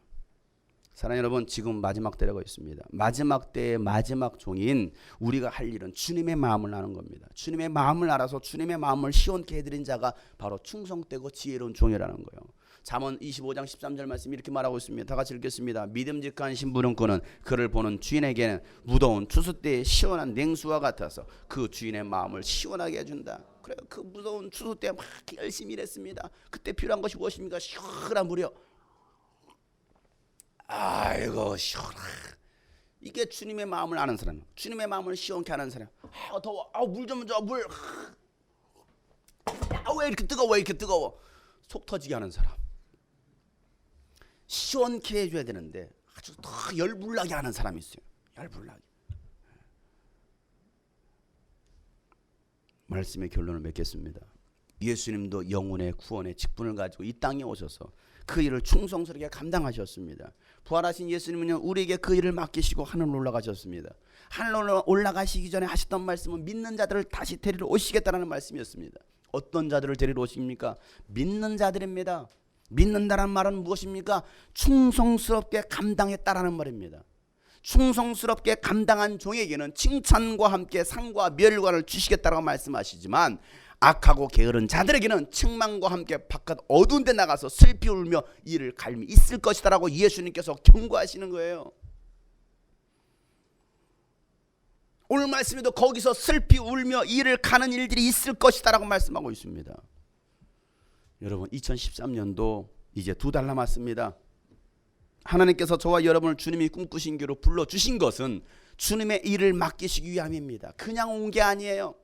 사랑하는 여러분, 지금 마지막 때가 있습니다. 마지막 때의 마지막 종인 우리가 할 일은 주님의 마음을 아는 겁니다. 주님의 마음을 알아서 주님의 마음을 시원케 해드린 자가 바로 충성되고 지혜로운 종이라는 거예요. 잠언 25장 13절 말씀 이렇게 말하고 있습니다. 다 같이 읽겠습니다. 믿음직한 심부름꾼은 그를 보는 주인에게는 무더운 추수 때의 시원한 냉수와 같아서 그 주인의 마음을 시원하게 해준다. 그래요. 그 무더운 추수 때 막 열심히 일했습니다. 그때 필요한 것이 무엇입니까? 시원한 물이요. 아이고 시원하. 이게 주님의 마음을 아는 사람, 주님의 마음을 시원케 하는 사람. 더워. 물 좀 줘. 물. 왜 이렇게 뜨거워? 왜 이렇게 뜨거워? 속 터지게 하는 사람. 시원케 해줘야 되는데 아주 더 열불나게 하는 사람이 있어요. 열불나게. 말씀의 결론을 맺겠습니다. 예수님도 영혼의 구원의 직분을 가지고 이 땅에 오셔서 그 일을 충성스럽게 감당하셨습니다. 부활하신 예수님은요, 우리에게 그 일을 맡기시고 하늘로 올라가셨습니다. 하늘로 올라가시기 전에 하셨던 말씀은 믿는 자들을 다시 데리러 오시겠다는 말씀이었습니다. 어떤 자들을 데리러 오십니까? 믿는 자들입니다. 믿는다는 말은 무엇입니까? 충성스럽게 감당했다라는 말입니다. 충성스럽게 감당한 종에게는 칭찬과 함께 상과 멸관을 주시겠다라고 말씀하시지만, 악하고 게으른 자들에게는 책망과 함께 바깥 어두운 데 나가서 슬피 울며 이를 갈미 있을 것이다라고 예수님께서 경고하시는 거예요. 오늘 말씀에도 거기서 슬피 울며 이를 가는 일들이 있을 것이다라고 말씀하고 있습니다. 여러분 2013년도 이제 2달 남았습니다. 하나님께서 저와 여러분을 주님이 꿈꾸신 교로 불러주신 것은 주님의 일을 맡기시기 위함입니다. 그냥 온 게 아니에요.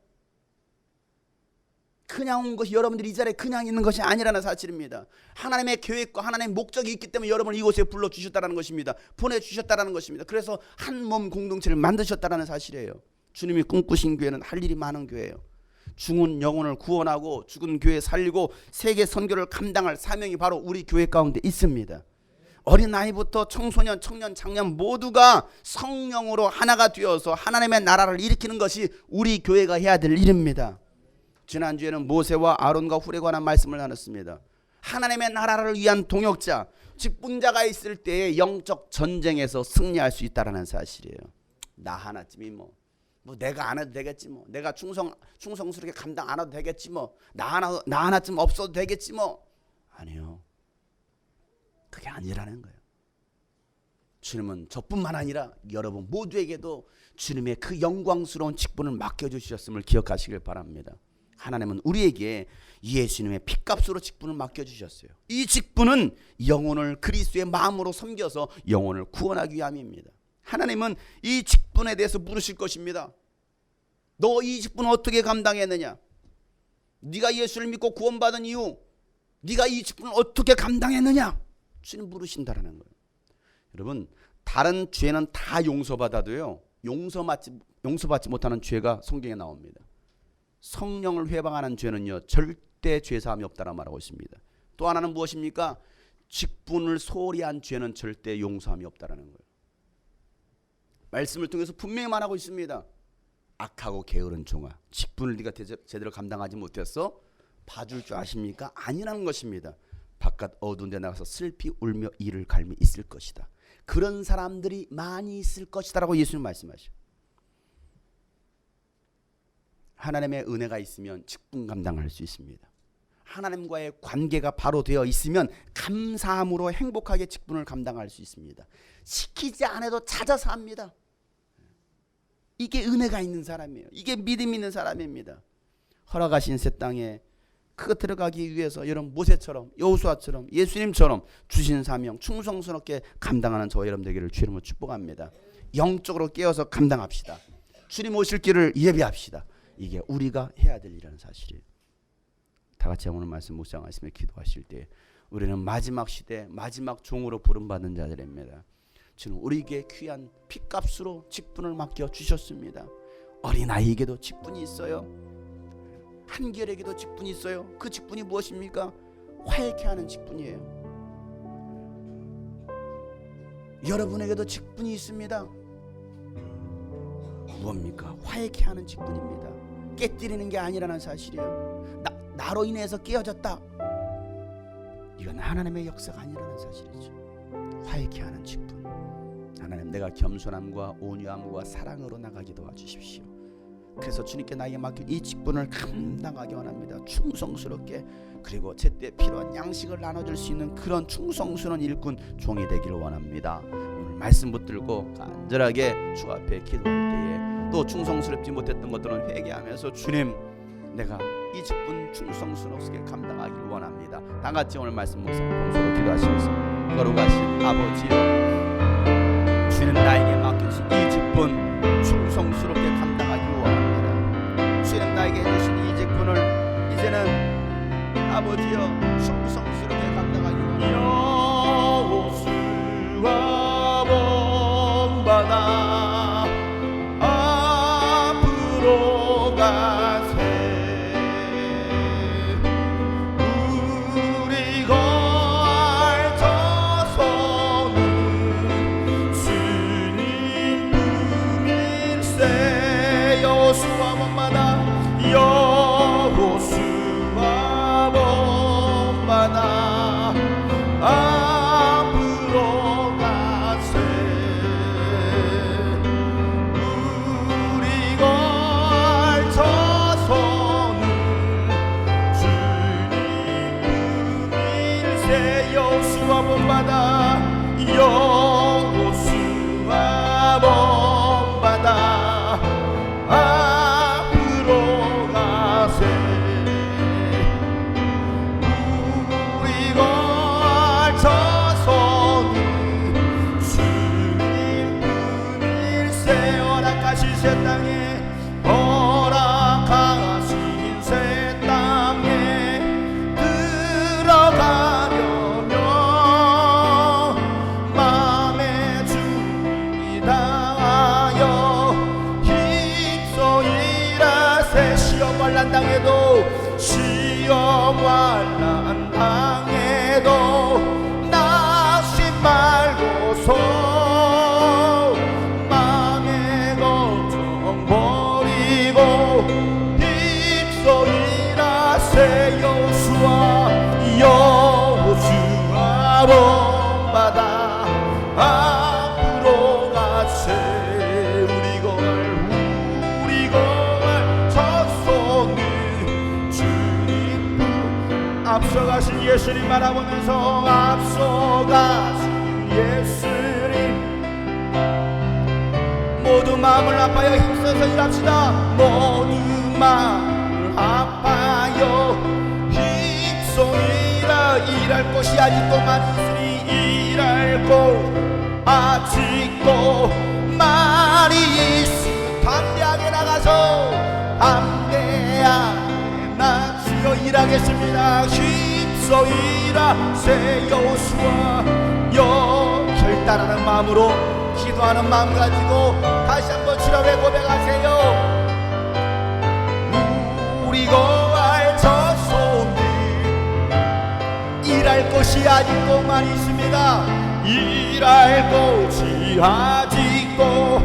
그냥 온 것이 여러분들이 이 자리에 그냥 있는 것이 아니라는 사실입니다. 하나님의 계획과 하나님의 목적이 있기 때문에 여러분을 이곳에 불러주셨다는 것입니다. 보내주셨다는 것입니다. 그래서 한 몸 공동체를 만드셨다는 사실이에요. 주님이 꿈꾸신 교회는 할 일이 많은 교회예요. 죽은 영혼을 구원하고 죽은 교회 살리고 세계 선교를 감당할 사명이 바로 우리 교회 가운데 있습니다. 어린아이부터 청소년, 청년, 장년 모두가 성령으로 하나가 되어서 하나님의 나라를 일으키는 것이 우리 교회가 해야 될 일입니다. 지난주에는 모세와 아론과 훌에 관한 말씀을 나눴습니다. 하나님의 나라를 위한 동역자, 직분자가 있을 때의 영적 전쟁에서 승리할 수 있다는 사실이에요. 나 하나쯤이 뭐 내가 안 해도 되겠지 뭐. 내가 충성스럽게 감당 안 해도 되겠지 뭐. 나 하나쯤 없어도 되겠지 뭐. 아니요. 그게 아니라는 거예요. 주님은 저뿐만 아니라 여러분 모두에게도 주님의 그 영광스러운 직분을 맡겨주셨음을 기억하시길 바랍니다. 하나님은 우리에게 예수님의 핏값으로 직분을 맡겨주셨어요. 이 직분은 영혼을 그리스도의 마음으로 섬겨서 영혼을 구원하기 위함입니다. 하나님은 이 직분에 대해서 물으실 것입니다. 너 이 직분 어떻게 감당했느냐? 네가 예수를 믿고 구원받은 이후 네가 이 직분을 어떻게 감당했느냐? 주님 물으신다라는 거예요. 여러분 다른 죄는 다 용서받아도요 용서받지 못하는 죄가 성경에 나옵니다. 성령을 회방하는 죄는요 절대 죄사함이 없다라고 말하고 있습니다. 또 하나는 무엇입니까? 직분을 소홀히 한 죄는 절대 용서함이 없다라는 거예요. 말씀을 통해서 분명히 말하고 있습니다. 악하고 게으른 종아, 직분을 네가 제대로 감당하지 못했어? 봐줄 줄 아십니까? 아니라는 것입니다. 바깥 어두운 데 나가서 슬피 울며 이를 갈미 있을 것이다. 그런 사람들이 많이 있을 것이다 라고 예수님 말씀하셔요. 하나님의 은혜가 있으면 직분 감당할 수 있습니다. 하나님과의 관계가 바로 되어 있으면 감사함으로 행복하게 직분을 감당할 수 있습니다. 시키지 않아도 찾아서 합니다. 이게 은혜가 있는 사람이에요. 이게 믿음 있는 사람입니다. 허락하신 새 땅에 그 들어가기 위해서 여러분 모세처럼 여호수아처럼 예수님처럼 주신 사명 충성스럽게 감당하는 저와 여러분 되기를 주님으로 축복합니다. 영적으로 깨어서 감당합시다. 주님 오실 길을 예비합시다. 이게 우리가 해야 될 일이라는 사실이에요. 다 같이 오늘 말씀 묵상하시며 기도하실 때 우리는 마지막 시대 마지막 종으로 부름받은 자들입니다. 주는 우리에게 귀한 핏값으로 직분을 맡겨 주셨습니다. 어린아이에게도 직분이 있어요. 한결에게도 직분이 있어요. 그 직분이 무엇입니까? 화해케 하는 직분이에요. 여러분에게도 직분이 있습니다. 뭡니까? 화해케 하는 직분입니다. 깨뜨리는 게 아니라는 사실이에요. 나로 인해서 깨어졌다. 이건 하나님의 역사가 아니라는 사실이죠. 화해케 하는 직분. 하나님 내가 겸손함과 온유함과 사랑으로 나가게 도와주십시오. 그래서 주님께 나에게 맡긴 이 직분을 감당하기 원합니다. 충성스럽게 그리고 제때 필요한 양식을 나눠줄 수 있는 그런 충성스러운 일꾼 종이 되기를 원합니다. 오늘 말씀 붙들고 간절하게 주 앞에 기도할 때에 또 충성스럽지 못했던 것들은 회개하면서 주님 내가 이 직분 충성스럽게 감당하기를 원합니다. 다 같이 오늘 말씀 묵상 봉사로 기도하시면서 거룩하신 아버지여 주님 나에게 맡기신 이 직분 충성스럽게 감당하기를 원합니다. 주님 나에게 주신 이 직분을 이제는 아버지여 충성스럽게 감당하기를 원합니다. 여호수아 본받아 앞으로 가세 우리가 알쳐서는 주님 다시 새 땅에 허락하신 새 땅에 들어가려면 마음의 준비 다하여 힘써 일하세. 시험 환난 당해도 시험 환난 당해도 낙심 말고서 마음의 걱정 버리고 힘써 일하세. 여호수아 본받아 앞으로 가세. 우리 걸 첫 손은 주님 앞서가신 예수님 바라보면서 앞서가신 예수님 모두 마음을 아파요 힘써서 일합시다. 모두 마음을 아파요 힘써 일할 곳이 아직도 많이 있으니 일할 곳 아직도 많이 있으니 담대하게 나가서 담대하게 나가서 일하겠습니다. 힘써 일하세. 여호수아 결단하는 마음으로 기도하는 마음 가지고 다시 한번 주님의 고백하세요. 우리 거할 저 손에 일할 곳이 아직도 많이 있습니다. 일할 곳이 아직도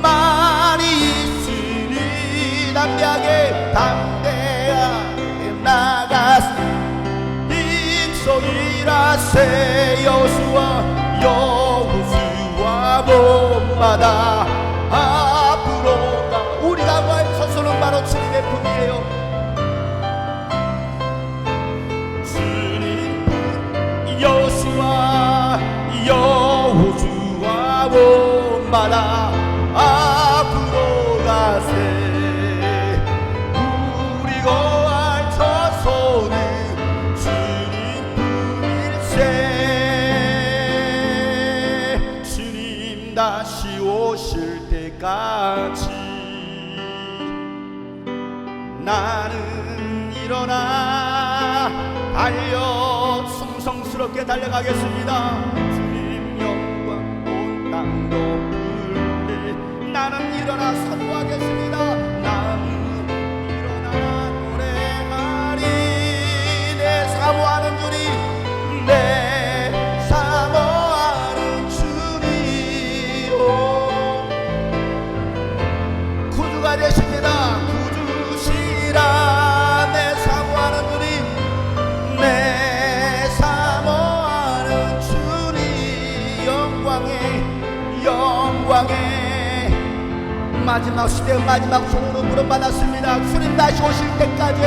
많이 있으니 담대하게 나가서 힘써 일하세. 여호수아 본받아 앞으로 가. 우리가 구할 첫 손은 바로 주님의 품이에요. 주님 품 여호수아 본받아 앞으로 가세. 우리 거할 첫 손은 주님 품일세. 주님 다시 오실 때까지 나는 일어나 달려 충성스럽게 달려가겠습니다. 주님 영광 온 땅 높을 때 나는 일어나 선포하겠습니다. 나는 일어나 노래하리. 내 사모하는 주님 내 사모하는 주님 구주가 되십니다. 구주시라. 내 사모하는 주님 내 사모하는 주님 영광의 마지막 시대 마지막 종으로 부름받았습니다. 주님 다시 오실 때까지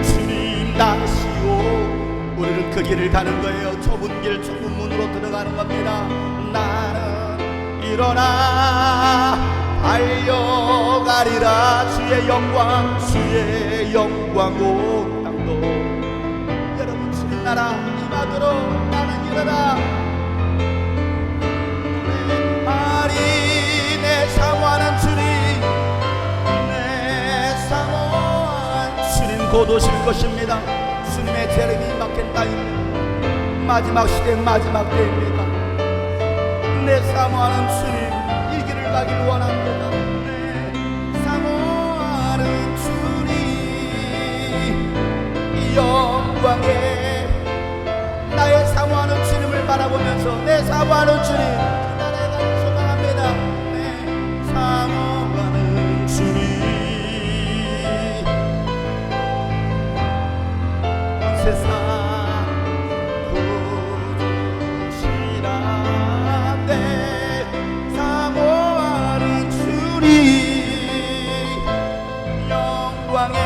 주님 다시 우리는 그 길을 가는 거예요. 좁은 길 좁은 문으로 들어가는 겁니다. 나는 일어나 달려가리라. 주의 영광 온 땅도 여러분 주님 나라 임하도록 나는 일어나 노래하리. 내 사모하는 주님 내 사모한 주님 곧 오실 것입니다. 주님의 재림이 막힌 땅입니다. 마지막 시대 마지막 때입니다. 내 사모하는 주님 이 길을 가길 원합니다. 내 사모하는 주님 영광에 나의 사모하는 주님을 바라보면서 내 사모하는 주님 그 나라에 가길 소망합니다. 내 사모하는 주님 온 세상 구주시라. 내 사모하는 주님 영광의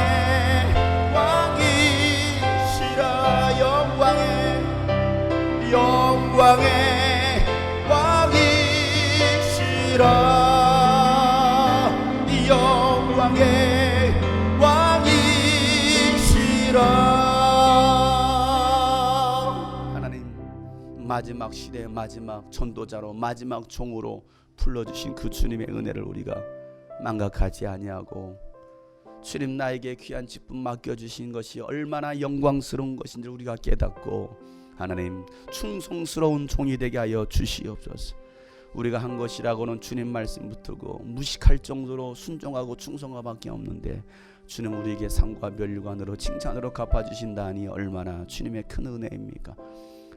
왕이시라. 영광의 왕이시라. 영광의 왕이시라. 하나님 마지막 시대의 마지막 전도자로 마지막 종으로 불러주신 그 주님의 은혜를 우리가 망각하지 아니하고 주님 나에게 귀한 직분 맡겨주신 것이 얼마나 영광스러운 것인지 우리가 깨닫고 하나님 충성스러운 종이 되게 하여 주시옵소서. 우리가 한 것이라고는 주님 말씀 붙들고 무식할 정도로 순종하고 충성함밖에 없는데 주님 우리에게 상과 면류관으로 칭찬으로 갚아주신다니 얼마나 주님의 큰 은혜입니까?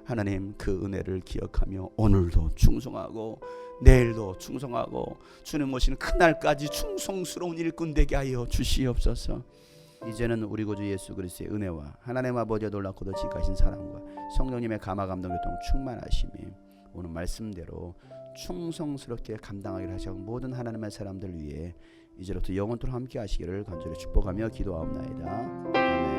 하나님 그 은혜를 기억하며 오늘도 충성하고 내일도 충성하고 주님 오시는 그날까지 충성스러운 일꾼 되게 하여 주시옵소서. 이제는 우리 구주 예수 그리스도의 은혜와 하나님 아버지의 놀랍고도 지극하신 사랑과 성령님의 감화 감동 교통 충만하심이 오늘 말씀대로 충성스럽게 감당하기를 하시고 모든 하나님의 사람들 위해 이제부터 영원토록 함께 하시기를 간절히 축복하며 기도하옵나이다. 아멘.